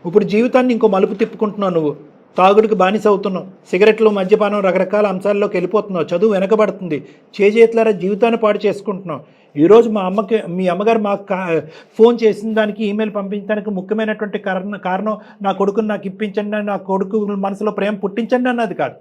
ఇప్పుడు జీవితాన్ని ఇంకో మలుపు తిప్పుకుంటున్నావు. నువ్వు తాగుడికి బానిస అవుతున్నావు, సిగరెట్లు, మద్యపానం, రకరకాల అంశాల్లోకి వెళ్ళిపోతున్నావు, చదువు వెనకబడుతుంది, చేతులారా జీవితాన్ని పాడు చేసుకుంటున్నావు. ఈరోజు మీ అమ్మగారు మాకు ఫోన్ చేసిన దానికి, ఈమెయిల్ పంపించడానికి ముఖ్యమైనటువంటి కారణం నా కొడుకుని నాకు ఇప్పించండి, నా కొడుకు మనసులో ప్రేమ పుట్టించండి అన్నది కాదు.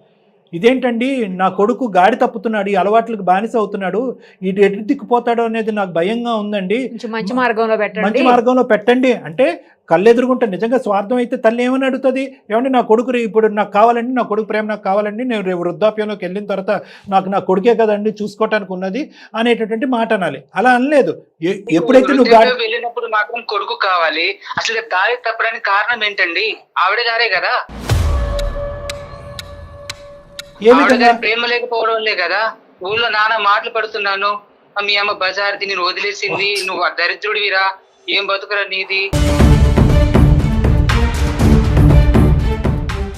ఇదేంటండి, నా కొడుకు గాడి తప్పుతున్నాడు, ఈ అలవాట్లకు బానిస అవుతున్నాడు, ఇటు ఎటు దిక్కుపోతాడు అనేది నాకు భయంగా ఉందండి, మంచి మార్గంలో పెట్టండి అంటే కళ్ళెదురుగుంటే. నిజంగా స్వార్థం అయితే తల్లి ఏమని అడుగుతుంది? ఏమంటే నా కొడుకు ఇప్పుడు నాకు కావాలండి, నా కొడుకు ప్రేమ నాకు కావాలండి, నేను రేపు వృద్ధాప్యంలోకి వెళ్ళిన తర్వాత నాకు నా కొడుకే కదండి చూసుకోవటానికి ఉన్నది అనేటటువంటి మాట అనాలి. అలా అనలేదు. ఎప్పుడైతే నువ్వు వెళ్ళినప్పుడు మాత్రం కొడుకు కావాలి. అసలు దారి తప్పడానికి కారణం ఏంటండి? ఆవిడ గారే కదా. ప్రేమ లేకపోవడం కదా. ఊళ్ళో నాన్న మాటలు పడుతున్నాను, మీ అమ్మ బజార్ది నేను వదిలేసింది, నువ్వు దరిద్రుడివిరా, ఏం బతుకురా నీది.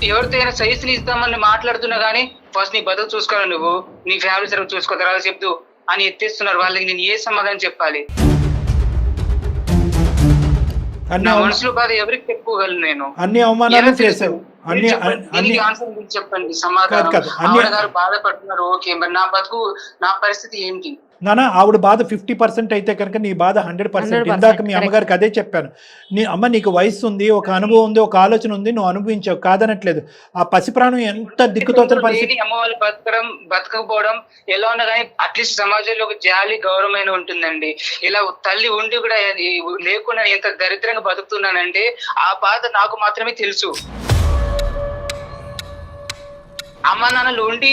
ఎవరితో అయినా సైజుని ఇస్తామని మాట్లాడుతున్నా గానీ ఫస్ట్ నీ బతుకు చూసుకోవాలి, నువ్వు నీ ఫ్యామిలీ సర్వ్ చూసుకో, తర్వాత చెప్తూ అని ఎత్తేస్తున్నారు. వాళ్ళకి నేను ఏ సమాధానం చెప్పాలి? నా మనసులో బాధ ఎవరికి చెప్పుకోగలను నేను? అన్ని అవమానాలు చేశావు. చెప్పండి సమాధానం. ఆవిడ గారు బాధపడుతున్నారు, ఓకే, మరి నా బతుకు, నా పరిస్థితి ఏంటి? నాన్న, ఆవిడ బాధ 50% అయితే కనుక నీ బాధ 100%. ఇందాక మీ అమ్మగారికి అదే చెప్పాను. నీకు వయసు ఉంది, ఒక అనుభవం ఉంది, ఒక ఆలోచన ఉంది, నువ్వు అనుభవించావు, కాదనట్లేదు. ఆ పసి ప్రాణం ఎంత దిక్కుతోచని పరిస్థితి. అమ్మ వాళ్ళు బతకపోవడం ఎలా ఉన్నా కానీ అట్లీస్ట్ సమాజంలో ఒక జాలి, గౌరవమైన ఉంటుందండి. ఇలా తల్లి ఉండి కూడా లేకుండా ఎంత దరిద్రంగా బతుకుతున్నానంటే ఆ బాధ నాకు మాత్రమే తెలుసు. అమ్మ నాన్నలు ఉండి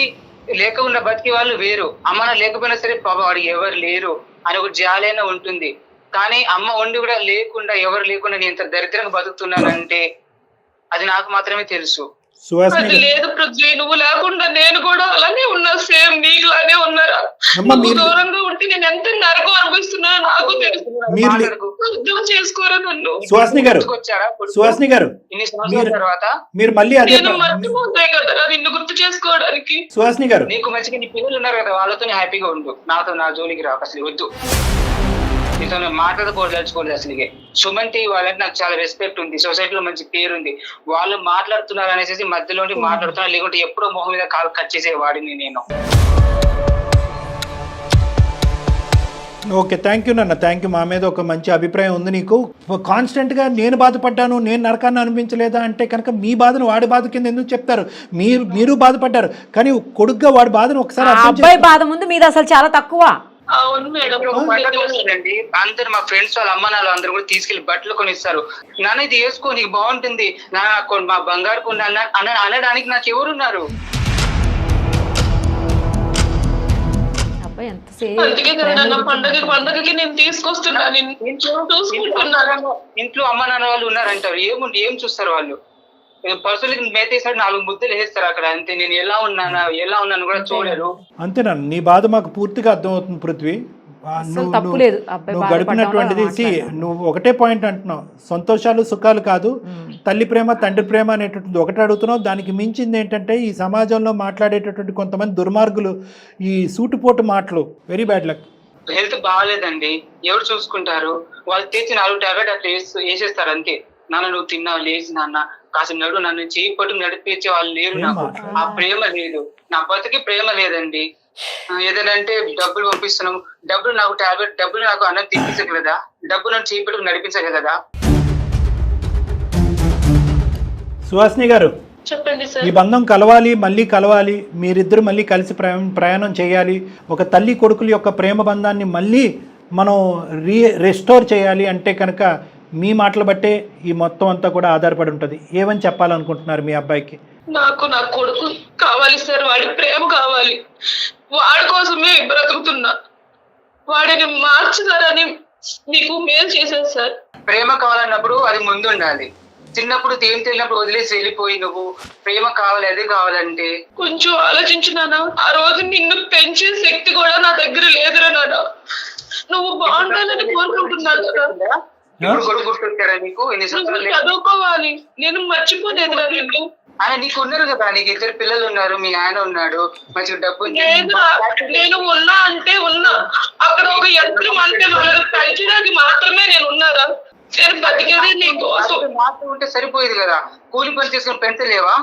లేకుండా బతికే వాళ్ళు వేరు, అమ్మ నాన్న లేకపోయినా సరే పాప వాడికి ఎవరు లేరు అని ఒక జాలైనా ఉంటుంది. కానీ అమ్మ ఉండి కూడా లేకుండా, ఎవరు లేకుండా నేను ఇంత దరిద్రంగా బతుకుతున్నానంటే అది నాకు మాత్రమే తెలుసు. సుహాసిని అది లేదు పృథ్వీ, నువ్వు లేకుండా నేను కూడా అలానే ఉన్నా, సేమ్ నీకులానే ఉన్నారా. అమ్మ, నువ్వు మీరు- దూరంగా ఉంటే నేను ఎంత నరకం అనుభవిస్తున్నానో నాకు తెలుసు. మీరు అర్థం చేసుకోరా నన్ను. సుహాసిని గారు, వచ్చారా సుహాసిని గారు, ఇన్ని సంవత్సరాల తర్వాత మీరు మళ్ళీ అదే నేను మర్చిపోతాయి కదా నిన్ను గుర్తు చేసుకోవడానికి. సుహాసిని గారు, నీకు మంచిగా నీ పిల్లలు ఉన్నారు కదా, వాళ్ళతో హ్యాపీగా ఉండు. నాతో నా జోలికి రాక అసలు వద్దు. నీతో మాట్లాడకూడదలుచుకోలేదు అసలుగే. సుమంతి వాళ్ళకి నాకు చాలా రెస్పెక్ట్ ఉంది, సొసైటీలో మంచి పేరు ఉంది. వాళ్ళు మాట్లాడుతున్నారు అనేసి మధ్యలోండి మాట్లాడుతున్నారు, లేకుంటే ఎప్పుడో మొహం మీద కాలు కట్ చేసేవాడిని నేను. ఓకే, థ్యాంక్ యూ నాన్న, థ్యాంక్ యూ. మా మీద ఒక మంచి అభిప్రాయం ఉంది నీకు. కాన్స్టెంట్గా నేను బాధపడ్డాను, నేను నరకాన్ని అనిపించలేదా అంటే కనుక మీ బాధను వాడి బాధ కింద ఎందుకు చెప్తారు? మీరు బాధపడ్డారు, కానీ కొడుగ్గా వాడి బాధను ఒకసారి ఆ అర్థం అబ్బాయి బాధ ముందు మీద అసలు చాలా తక్కువ. అవును మేడం. ఒక పండుగ వస్తుందండి, అందరు మా ఫ్రెండ్స్ వాళ్ళ అమ్మ నాన్న అందరూ కూడా తీసుకెళ్లి బట్టలు కొనిస్తారు. నాన్న ఇది వేసుకో నీకు బాగుంటుంది, మా బంగారు కొండ అనడానికి నాకు ఎవరున్నారు? అబ్బాయి ఎంత అందుకే కదా నన్ను పండగకి నేను తీసుకొస్తున్నా, నేను చూసుకుంటున్నాను. ఇంట్లో అమ్మ నాన్న వాళ్ళు ఉన్నారంటారు, ఏం చూస్తారు వాళ్ళు? పర్సనల్ మేతేసాడు 4 ముద్దలు వేస్తారు అక్కడ, అంతే. నేను ఎలా ఉన్నాను కూడా చూడరు. అంతేనా? నీ బాధ మాకు పూర్తిగా అర్థమవుతుంది పృథ్వీ. తప్పు లేదు అబ్బాయి నువ్వు గడిపినటువంటిది నువ్వు ఒకటే పాయింట్ అంటున్నావు, సంతోషాలు సుఖాలు కాదు, తల్లి ప్రేమ తండ్రి ప్రేమ అనేటటువంటి ఒకటి అడుగుతున్నావు. దానికి మించింది ఏంటంటే ఈ సమాజంలో మాట్లాడేటటువంటి కొంతమంది దుర్మార్గులు, ఈ సూటుపోటు మాటలు, వెరీ బ్యాడ్ లక్. హెల్త్ బాగాలేదండి, ఎవరు చూసుకుంటారు? వాళ్ళు తెచ్చి 4 టాబ్లెట్ అట్లా వేసేస్తారు అంతే. నాన్న నువ్వు తిన్నావు, లేచి నాన్న కాస్త నడు, నన్ను చేయి పట్టు నడిపించే వాళ్ళు లేరు నాకు. ఆ ప్రేమ లేదు, నా బతికి ప్రేమ లేదండి. ఏదంటే డబ్బులు పంపిస్తున్నాం, డబ్బులు నాకు టాబ్లెట్, డబ్బులు నాకు అన్నం తినిపించగలదా? డబ్బు నన్ను చేయి పట్టుకు నడిపించగలదా? సుహాసిని గారు, చెప్పండి సార్. ఈ బంధం కలవాలి, మళ్ళీ కలవాలి, మీరిద్దరు మళ్ళీ కలిసి ప్రయాణం చేయాలి. ఒక తల్లి కొడుకుల యొక్క ప్రేమ బంధాన్ని మళ్ళీ మనం రెస్టోర్ చేయాలి అంటే కనుక మీ మాటలు బట్టే ఈ మొత్తం అంతా కూడా ఆధారపడి ఉంటుంది. ఏమని చెప్పాలనుకుంటున్నారు మీ అబ్బాయికి? నాకు నా కొడుకు కావాలి సార్, వాడి ప్రేమ కావాలి. వాడి కోసమే బ్రతుకుతున్నా. వాడిని మార్చుతారని మీకు మేలు చేశాను సార్. ప్రేమ కావాలన్నప్పుడు అది ముందు ఉండాలి. చిన్నప్పుడు తెలియనప్పుడు వదిలేసి వెళ్ళిపోయి నువ్వు ప్రేమ కావాలి అది కావాలంటే కొంచెం ఆలోచించినానా? ఆ రోజు నిన్ను పెంచే శక్తి కూడా నా దగ్గర లేదురా నాన్న. నువ్వు బాగుండాలని కోరుకుంటున్నాను కదా. ఇప్పుడు కొడుకు గుర్తొచ్చారా నీకు? చదువుకోవాలి, నేను మర్చిపోలేదు నిన్ను. ఆయన నీకు ఉన్నారు కదా, నీకు 2 పిల్లలు ఉన్నారు, మీ ఆయన ఉన్నాడు, మంచిగా డబ్బు. నేను ఉన్నా అంటే ఉన్నా, అక్కడ ఒక యంత్రం అంటే వాళ్ళని పెంచడానికి మాత్రమే నేను ఉన్నారా? నేను బతికేది నీకోసం. మాత్రం ఉంటే సరిపోయేది కదా, కూలి పని చేసుకుని పెంచలేవా?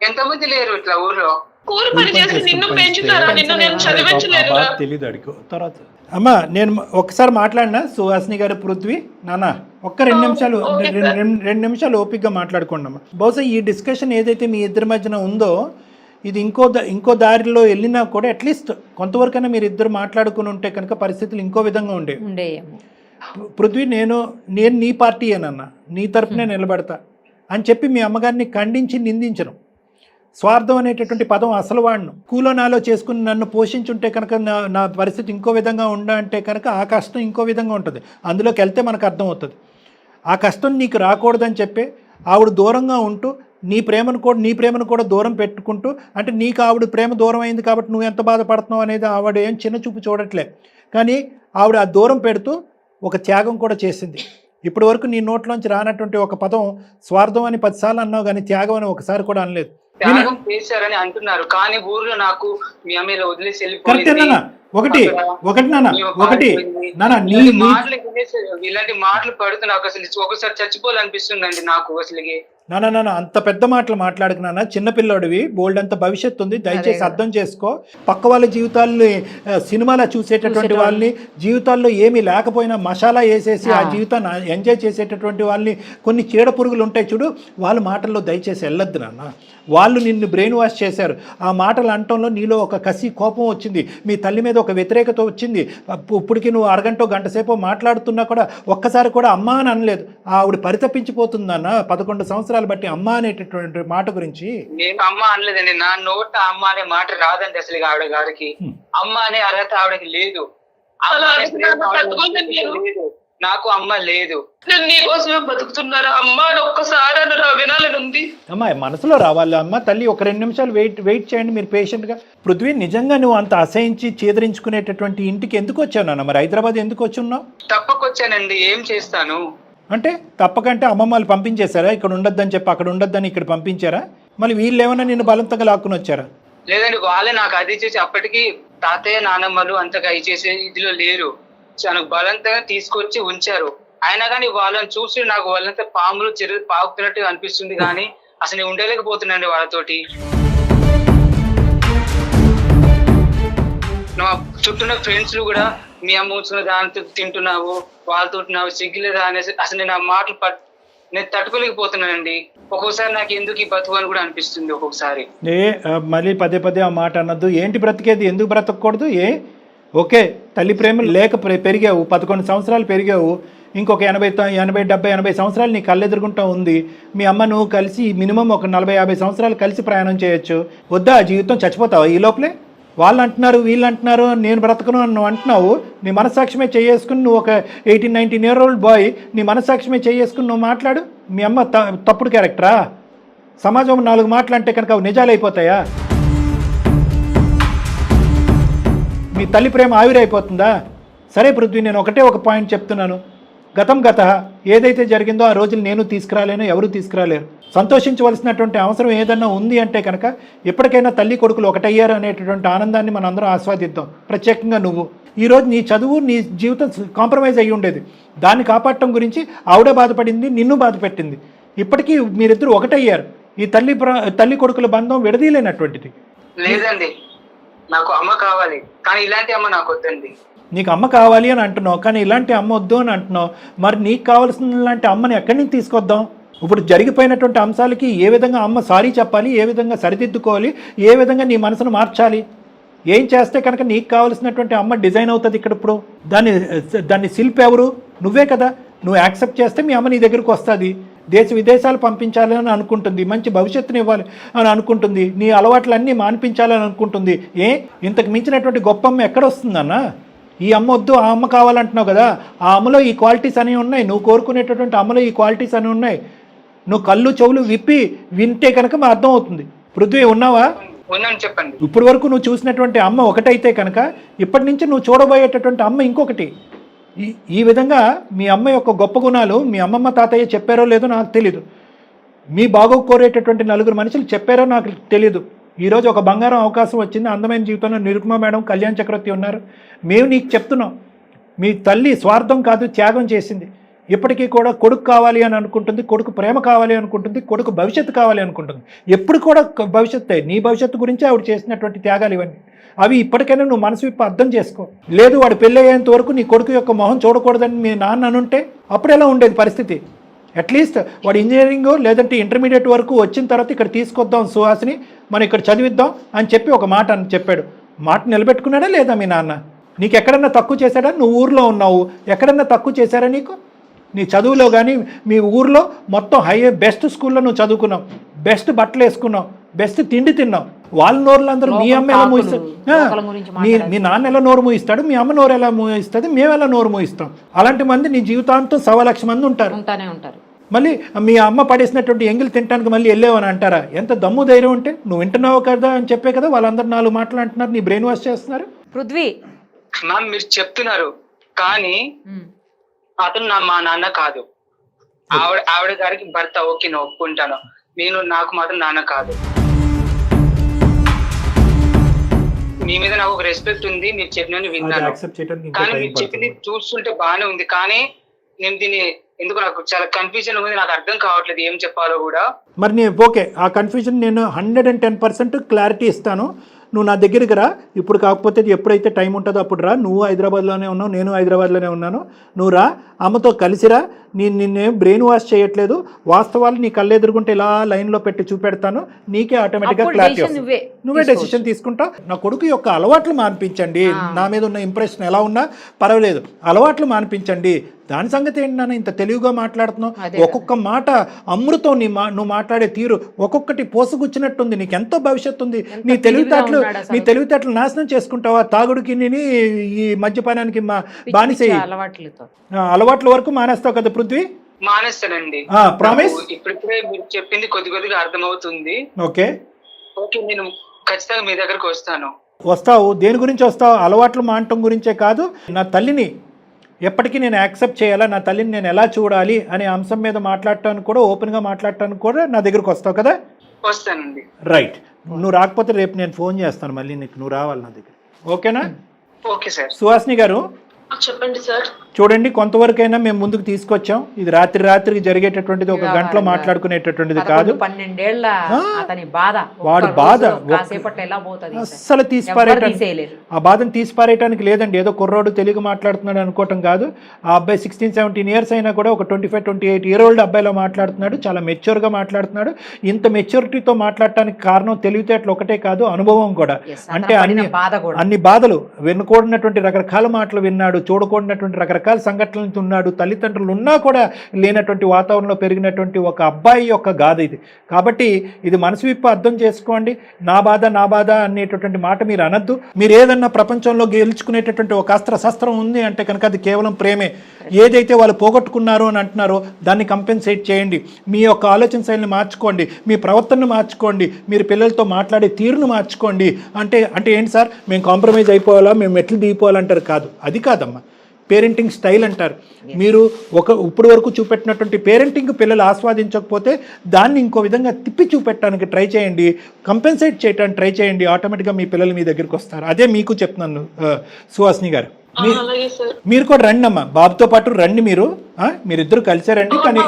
ఎంతమంది లేరు ఇట్లా ఊర్లో? కూలి పని చేసి నిన్ను పెంచుతారా? నిన్ను నేను చదివించలేదురా. తెలీదు అడిగో తర్వాత. అమ్మా, నేను ఒకసారి మాట్లాడినా సుహాసిని గారు, పృథ్వీ నాన్న ఒక్క 2 నిమిషాలు, 2 నిమిషాలు ఓపికగా మాట్లాడుకోండి అమ్మా. బహుశా ఈ డిస్కషన్ ఏదైతే మీ ఇద్దరి మధ్యన ఉందో ఇది ఇంకో దారిలో వెళ్ళినా కూడా అట్లీస్ట్ కొంతవరకైనా మీరు ఇద్దరు మాట్లాడుకుని ఉంటే కనుక పరిస్థితులు ఇంకో విధంగా ఉండేవి. పృథ్వీ, నేను నీ పార్టీయేనన్నా, నీ తరపునే నిలబడతా అని చెప్పి మీ అమ్మగారిని ఖండించి నిందించను. స్వార్థం అనేటటువంటి పదం అసలు వాడను. కూలో నాలో చేసుకుని నన్ను పోషించుంటే కనుక నా పరిస్థితి ఇంకో విధంగా అంటే కనుక ఆ కష్టం ఇంకో విధంగా ఉంటుంది. అందులోకి వెళ్తే మనకు అర్థమవుతుంది. ఆ కష్టం నీకు రాకూడదని చెప్పి ఆవిడ దూరంగా ఉంటూ నీ ప్రేమను కూడా దూరం పెట్టుకుంటూ, అంటే నీకు ఆవిడ ప్రేమ దూరం అయింది కాబట్టి నువ్వు ఎంత బాధపడుతున్నావు అనేది ఆవిడ ఏం చిన్న చూపు చూడట్లే. కానీ ఆవిడ ఆ దూరం పెడుతూ ఒక త్యాగం కూడా చేసింది. ఇప్పటి వరకు నీ నోట్లోంచి రానటువంటి ఒక పదం స్వార్థం అని 10 సార్లు అన్నావు, కానీ త్యాగం అని ఒకసారి కూడా అనలేదు. త్యాగం చేశారని అంటున్నారు, కానీ ఊర్లో నాకు మీ అమ్మ వదిలేసి కరెక్టే నాన్న. ఒకటి నాన్న, ఇలాంటి మాటలు పడుతూ నాకు అసలు ఒకసారి చచ్చిపోవాలనిపిస్తుందండి నాకు అసలుకి. నాన్న అంత పెద్ద మాటలు మాట్లాడకు నాన్న, చిన్నపిల్లడివి, బోల్డ్ అంత భవిష్యత్తు ఉంది, దయచేసి అర్థం చేసుకో. పక్క వాళ్ళ జీవితాల్ని సినిమాలో చూసేటటువంటి వాళ్ళని, జీవితాల్లో ఏమీ లేకపోయినా మసాలా వేసేసి ఆ జీవితాన్ని ఎంజాయ్ చేసేటటువంటి వాళ్ళని, కొన్ని చీడ పురుగులు ఉంటాయి చూడు, వాళ్ళ మాటల్లో దయచేసి వెళ్ళొద్దు నాన్న. వాళ్ళు నిన్ను బ్రెయిన్ వాష్ చేశారు. ఆ మాటలు అంటంలో నీలో ఒక కసి, కోపం వచ్చింది, మీ తల్లి మీద ఒక వ్యతిరేకత వచ్చింది. ఇప్పటికి నువ్వు అరగంట గంట సేపు మాట్లాడుతున్నా కూడా ఒక్కసారి కూడా అమ్మ అని అనలేదు. ఆవిడ పరితపించిపోతుందన్న 11 సంవత్సరాలు బట్టి అమ్మ అనేటటువంటి మాట గురించి. నేను అమ్మ అనలేదండి, నా నోట అమ్మ అనే మాట రాదండి అసలు ఆవిడ గారికి. అమ్మ అనే అర్హత ఆవిడకి లేదు, నాకు అమ్మ లేదు. నేను నీకోసమే బతుకుతున్నారా అమ్మ అని ఒక్కసారి వినాలని ఉంది. అమ్మ మనసులో రావాలి అమ్మ తల్లి ఒక 2 నిమిషాలు వెయిట్ చేయండి మీరు పేషెంట్గా. పృథ్వీ నిజంగా నువ్వు అంత అసహించి చేదరించుకునేటటువంటి ఇంటికి ఎందుకు వచ్చావు నాన్న? మరి హైదరాబాద్ ఎందుకు వచ్చున్నావు? తప్పకొచ్చానండి, ఏం చేస్తాను. అంటే తప్పకంటే అమ్మమ్మ వాళ్ళు పంపించేశారా? ఇక్కడ ఉండొద్దని చెప్పి అక్కడ ఉండొద్దని ఇక్కడ పంపించారా? మళ్ళీ వీళ్ళు ఏమన్నా నిన్ను బలవంతంగా లాక్కుని వచ్చారా? లేదండి, వాళ్ళే నాకు అది చేసి అప్పటికి తాతయ్య నానమ్మలు అంతగా చేసే ఇదిలో లేరు, నాకు బలంతంగా తీసుకొచ్చి ఉంచారు. అయినా కానీ వాళ్ళని చూసి నాకు వాళ్ళంతా పాములు చెరువు పాకుతున్నట్టు అనిపిస్తుంది, కానీ అసలు నేను ఉండలేకపోతున్నాండి వాళ్ళతోటి. నా చుట్టూ ఫ్రెండ్స్ కూడా మీ అమ్మ ఉంచుకున్న దాంతో తింటున్నావు, వాళ్ళతో సిగ్గులేదా అనేసి అసలు నేను ఆ మాటలు నేను తట్టుకోలేకపోతున్నానండి. ఒక్కొక్కసారి నాకు ఎందుకు ఈ బతుకు అని కూడా అనిపిస్తుంది ఒక్కొక్కసారి. మళ్ళీ పదే పదే ఆ మాట అన్నద్దు. ఏంటి బ్రతికేది? ఎందుకు బ్రతకూడదు? ఓకే తల్లి ప్రేమ లేక పెరిగావు, 11 సంవత్సరాలు పెరిగావు, ఇంకొక 80 సంవత్సరాలు నీ కళ్ళెదురుగుంటా ఉంది. మీ అమ్మ నువ్వు కలిసి మినిమం ఒక 40-50 సంవత్సరాలు కలిసి ప్రయాణం చేయొచ్చు. వద్దా ఆ జీవితం? చచ్చిపోతావా ఈ లోపలే? వాళ్ళు అంటున్నారు వీళ్ళు అంటున్నారు నేను బ్రతకను అని నువ్వు అంటున్నావు. నీ మనస్సాక్షిమే చేసుకుని నువ్వు ఒక 18-19 year old బాయ్, నీ మనస్సాక్షిమే చేసుకుని నువ్వు మాట్లాడు. మీ అమ్మ తప్పుడు క్యారెక్టరా? సమాజం 4 మాటలు అంటే కనుక అవి నిజాలు అయిపోతాయా? మీ తల్లి ప్రేమ ఆవిరైపోతుందా? సరే పృథ్వీ, నేను ఒక పాయింట్ చెప్తున్నాను. గతం ఏదైతే జరిగిందో ఆ రోజులు నేను తీసుకురాలేను, ఎవరు తీసుకురాలేరు. సంతోషించవలసినటువంటి అవసరం ఏదన్నా ఉంది అంటే కనుక ఎప్పటికైనా తల్లి కొడుకులు ఒకటయ్యారు అనేటటువంటి ఆనందాన్ని మనం అందరం ఆస్వాదిద్దాం. ప్రత్యేకంగా నువ్వు ఈరోజు నీ చదువు నీ జీవితం కాంప్రమైజ్ అయ్యి ఉండేది, దాన్ని కాపాడటం గురించి ఆవిడ బాధపడింది, నిన్ను బాధ పెట్టింది. ఇప్పటికీ మీరిద్దరు ఒకటయ్యారు. ఈ తల్లి కొడుకుల బంధం విడదీయలేనటువంటిది. లేదండి, నాకు అమ్మ కావాలి, కానీ ఇలాంటి అమ్మ నాకు వద్దండి. నీకు అమ్మ కావాలి అని అంటున్నావు, కానీ ఇలాంటి అమ్మ వద్దు అని అంటున్నావు. మరి నీకు కావాల్సిన లాంటి అమ్మని ఎక్కడి నుంచి తీసుకొద్దాం? ఇప్పుడు జరిగిపోయినటువంటి అంశాలకి ఏ విధంగా అమ్మ సారీ చెప్పాలి, ఏ విధంగా సరిదిద్దుకోవాలి, ఏ విధంగా నీ మనసును మార్చాలి, ఏం చేస్తే కనుక నీకు కావాల్సినటువంటి అమ్మ డిజైన్ అవుతుంది ఇక్కడ? ఇప్పుడు దాన్ని శిల్పి ఎవరు? నువ్వే కదా. నువ్వు యాక్సెప్ట్ చేస్తే మీ అమ్మ నీ దగ్గరకు వస్తుంది, దేశ విదేశాలు పంపించాలని అనుకుంటుంది, మంచి భవిష్యత్తుని ఇవ్వాలి అని అనుకుంటుంది, నీ అలవాట్లన్నీ మాన్పించాలని అనుకుంటుంది. ఇంతకు మించినటువంటి గొప్ప అమ్మ ఎక్కడ వస్తుందన్న? ఈ అమ్మ వద్దు ఆ అమ్మ కావాలంటున్నావు కదా, ఆ అమ్మలో ఈ క్వాలిటీస్ అనేవి ఉన్నాయి, నువ్వు కోరుకునేటటువంటి అమ్మలో ఈ క్వాలిటీస్ అనేవి ఉన్నాయి. నువ్వు కళ్ళు చెవులు విప్పి వింటే కనుక మా అర్థం అవుతుంది. పృథ్వీ ఉన్నావా? చెప్పండి. ఇప్పటి వరకు నువ్వు చూసినటువంటి అమ్మ ఒకటైతే కనుక ఇప్పటి నుంచి నువ్వు చూడబోయేటటువంటి అమ్మ ఇంకొకటి. ఈ విధంగా మీ అమ్మ యొక్క గొప్ప గుణాలు మీ అమ్మమ్మ తాతయ్య చెప్పారో లేదో నాకు తెలీదు, మీ బాగోగు కోరేటటువంటి 4 మనుషులు చెప్పారో నాకు తెలీదు. ఈరోజు ఒక బంగారం అవకాశం వచ్చింది, అందమైన జీవితంలో నిరుపమ మేడం, కళ్యాణ్ చక్రవర్తి ఉన్నారు. మేము నీకు చెప్తున్నాం, మీ తల్లి స్వార్థం కాదు త్యాగం చేసింది. ఇప్పటికీ కూడా కొడుకు కావాలి అని అనుకుంటుంది, కొడుకు ప్రేమ కావాలి అనుకుంటుంది, కొడుకు భవిష్యత్తు కావాలి అనుకుంటుంది. ఎప్పుడు కూడా భవిష్యత్తే, నీ భవిష్యత్తు గురించి ఆవిడ చేసినటువంటి త్యాగాలు ఇవన్నీ. అవి ఇప్పటికైనా నువ్వు మనసు విప్పి అర్థం చేసుకో. లేదు వాడు పెళ్ళి అయ్యేంత వరకు నీ కొడుకు యొక్క మొహం చూడకూడదని మీ నాన్న అనుంటే అప్పుడు ఎలా ఉండేది పరిస్థితి? అట్లీస్ట్ వాడు ఇంజనీరింగ్ లేదంటే ఇంటర్మీడియట్ వరకు వచ్చిన తర్వాత ఇక్కడ తీసుకొద్దాం సుహాసిని, మనం ఇక్కడ చదివిద్దాం అని చెప్పి ఒక మాట అని చెప్పాడు. మాట నిలబెట్టుకున్నాడా లేదా మీ నాన్న? నీకు ఎక్కడన్నా తక్కువ చేశాడా? నువ్వు ఊర్లో ఉన్నావు, ఎక్కడన్నా తక్కువ చేశారా నీకు? నీ చదువులో కానీ మీ ఊర్లో మొత్తం బెస్ట్ స్కూల్లో నువ్వు చదువుకున్నావు, బెస్ట్ బట్టలు వేసుకున్నావు, బెస్ట్ తిండి తిన్నావు. వాళ్ళ నోరులు అందరూ మీ అమ్మ ఎలా మూయిస్తాడు, మీ నాన్న ఎలా నోరు మూయిస్తాడు, మీ అమ్మ నోరు ఎలా మూయిస్తుంది, మేము ఎలా నోరు మూయిస్తాం. అలాంటి మంది నీ జీవితాంతం 1,00,000 మంది ఉంటారు. మళ్ళీ మీ అమ్మ పడేసినటువంటి ఎంగిల్ తినడానికి మళ్ళీ వెళ్ళావని అంటారా? ఎంత దమ్ము ధైర్యం ఉంటే నువ్వు వింటున్నావు కదా అని చెప్పే కదా వాళ్ళందరూ 4 మాటలు అంటున్నారు, నీ బ్రెయిన్ వాష్ చేస్తున్నారు. పృథ్వీ మ్యామ్ మీరు చెప్తున్నారు, కానీ అతను మా నాన్న కాదు. ఆవిడ గారికి భర్త, ఓకే నేను ఒప్పుకుంటాను. నాకు మాత్రం నాన్న కాదు. మీ మీద నాకు ఒక రెస్పెక్ట్ ఉంది, మీరు చెప్పిన విన్నాను, కానీ మీరు చెప్పింది చూస్తుంటే బాగానే ఉంది, కానీ నేను దీన్ని ఎందుకు నాకు చాలా కన్ఫ్యూజన్ ఉంది, నాకు అర్థం కావట్లేదు ఏం చెప్పాలో కూడా. మరి నేను ఓకే, ఆ కన్ఫ్యూజన్ నేను 110% క్లారిటీ ఇస్తాను. నువ్వు నా దగ్గరికి రా ఇప్పుడు, కాకపోతే ఎప్పుడైతే టైం ఉంటుందో అప్పుడు రా. నువ్వు హైదరాబాద్లోనే ఉన్నావు, నేను హైదరాబాద్లోనే ఉన్నాను. నువ్వు రా, అమ్మతో కలిసిరా. నిన్నేం బ్రెయిన్ వాష్ చేయట్లేదు, వాస్తవాలు నీ కళ్ళెదురుగుంటే ఇలా లైన్లో పెట్టి చూపెడతాను, నీకే ఆటోమేటిక్గా క్లారిటీ వస్తుంది, నువ్వే డెసిషన్ తీసుకుంటావు. నా కొడుకు యొక్క అలవాట్లు మాన్పించండి, నా మీద ఉన్న ఇంప్రెషన్ ఎలా ఉన్నా పర్వాలేదు, అలవాట్లు మాన్పించండి. దాని సంగతి ఏంటి నాన్న ఇంత తెలివిగా మాట్లాడుతున్నావు? ఒక్కొక్క మాట అమృతం, నువ్వు మాట్లాడే తీరు ఒక్కొక్కటి పోసుగుచ్చినట్టుంది. నీకు ఎంతో భవిష్యత్తు ఉంది. నీ తెలివితేటలు నాశనం చేసుకుంటావా? తాగుడికి ఈ మద్యపానానికి బానిస అలవాట్ల వరకు మానేస్తావు కదా పృథ్వీ. మానేస్తానండి. ప్రామిస్. ఇప్పుడిప్పుడే మీరు చెప్పింది కొద్దిగా అర్థమవుతుంది. ఓకే ఓకే, నేను ఖచ్చితంగా మీ దగ్గరకు వస్తాను. వస్తావు. దేని గురించి వస్తావు? అలవాట్లు మానటం గురించే కాదు, నా తల్లిని ఎప్పటికీ నేను యాక్సెప్ట్ చేయాలా, నా తల్లిని నేను ఎలా చూడాలి అనే అంశం మీద మాట్లాడటానికి కూడా, ఓపెన్గా మాట్లాడటానికి కూడా నా దగ్గరకు వస్తావు కదా? వస్తానండి. రైట్. నువ్వు రాకపోతే రేపు నేను ఫోన్ చేస్తాను మళ్ళీ నీకు, నువ్వు రావాలి నా దగ్గర. ఓకేనా? Okay sir. సుహాసిని గారు చెప్పండి సార్. చూడండి, కొంతవరకైనా మేము ముందుకు తీసుకొచ్చాం. ఇది రాత్రికి జరిగేటటువంటిది, ఒక గంటలో మాట్లాడుకునేటటువంటిది కాదు. 12 ఏళ్ల అతని బాధ, వాడి బాధ కాసేపట్లో ఎలా పోతుంది అస్సలు తీసిపారేయటానికి, ఆ బాధను తీసిపారేయటానికి లేదండి. ఏదో కుర్రోడు తెలుగు మాట్లాడుతున్నాడు అనుకోవటం కాదు. ఆ అబ్బాయి 16-17 ఇయర్స్ అయినా కూడా ఒక 25-28 ఇయర్ ఓల్డ్ అబ్బాయిలో మాట్లాడుతున్నాడు. చాలా మెచ్యూర్గా మాట్లాడుతున్నాడు. ఇంత మెచ్యూరిటీతో మాట్లాడటానికి కారణం తెలివితేటలు ఒకటే కాదు, అనుభవం కూడా. అంటే అన్ని బాధలు వినకూడనటువంటి రకరకాల మాటలు విన్నాడు, చూడకూడనటువంటి రకరకాల సంఘటనలు ఉన్నాడు. తల్లిదండ్రులు ఉన్నా కూడా లేనటువంటి వాతావరణంలో పెరిగినటువంటి ఒక అబ్బాయి యొక్క గాథ ఇది. కాబట్టి ఇది మనసు విప్పి అర్థం చేసుకోండి. నా బాధ అనేటటువంటి మాట మీరు అనద్దు. మీరు ఏదన్నా ప్రపంచంలో గెలుచుకునేటటువంటి ఒక శస్త్రం ఉంది అంటే కనుక అది కేవలం ప్రేమే. ఏదైతే వాళ్ళు పోగొట్టుకున్నారో అని అంటున్నారో దాన్ని కంపెన్సేట్ చేయండి. మీ యొక్క ఆలోచన శైలిని మార్చుకోండి, మీ ప్రవర్తనను మార్చుకోండి, మీరు పిల్లలతో మాట్లాడే తీరును మార్చుకోండి. అంటే ఏంటి సార్, మేము కాంప్రమైజ్ అయిపోవాలా, మేము మెట్లు దిగిపోవాలంటారు? కాదు, అది కాదమ్మా. పేరెంటింగ్ స్టైల్ అంటారు. మీరు ఇప్పుడు వరకు చూపెట్టినటువంటి పేరెంటింగ్ పిల్లలు ఆస్వాదించకపోతే దాన్ని ఇంకో విధంగా తిప్పి చూపెట్టడానికి ట్రై చేయండి, కంపెన్సేట్ చేయడానికి ట్రై చేయండి. ఆటోమేటిక్గా మీ పిల్లలు మీ దగ్గరికి వస్తారు. అదే మీకు చెప్తున్నాను సుహాసిని గారు. మీరు కూడా రండి అమ్మా, బాబుతో పాటు రండి. మీరిద్దరు కలిసే రండి. కానీ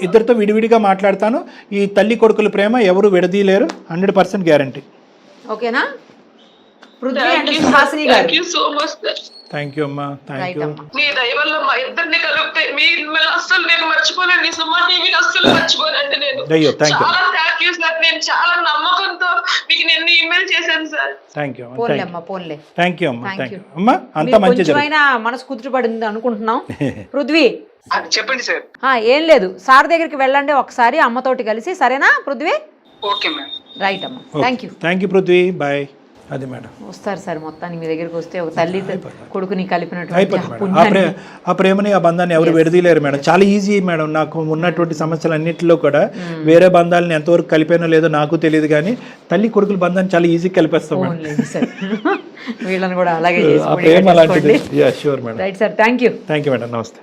ఇద్దరితో విడివిడిగా మాట్లాడతాను. ఈ తల్లి కొడుకుల ప్రేమ ఎవరు విడదీయలేరు, 100% గ్యారంటీ. ఓకేనా? సుహాసిని గారు, థ్యాంక్ యూ అమ్మా. Thank you. మీ దయ వల్ల మా ఇద్దరిని కలిపితే మిమ్మల్ని అస్సలు నేను మర్చిపోలేండి. సుమా టీవీని అస్సలు మర్చిపోలేండి. నేను చాలా థ్యాంక్ యూ సార్. నేను చాలా నమ్మకంతో మీకు నేను ఇమెయిల్ చేశాను సార్. Thank you. పోన్లే. థ్యాంక్ యూ అమ్మా. థ్యాంక్ యూ అమ్మా. అంతా మంచిది. మనసు కుదుటపడింది అనుకుంటున్నాం. పృథ్వీ చెప్పండి సార్. ఏం లేదు, సార్ దగ్గరికి వెళ్ళండి ఒకసారి అమ్మతోటి కలిసి, సరేనా పృథ్వీ? Okay madam. రైట్ అమ్మా. Thank you Prithvi. బాయ్. అది మేడం వస్తారు సార్. మొత్తానికి మీ దగ్గరికి వస్తే ఒక తల్లి కొడుకుని కలిపినటువంటి ఆ ప్రేమని, ఆ బంధాన్ని ఎవరు విడదీయలేరు మేడం. చాలా ఈజీ మేడం. నాకు ఉన్నటువంటి సమస్యలు అన్నింటిలో కూడా వేరే బంధాలను ఎంతవరకు కలిపానో లేదో నాకు తెలియదు, కానీ తల్లి కొడుకుల బంధాన్ని చాలా ఈజీ కలిపేస్తాం మేడం. వీళ్ళని కూడా అలాగే ప్రేమ అలాంటిది. Sure madam. Right sir. Thank you madam. నమస్తే.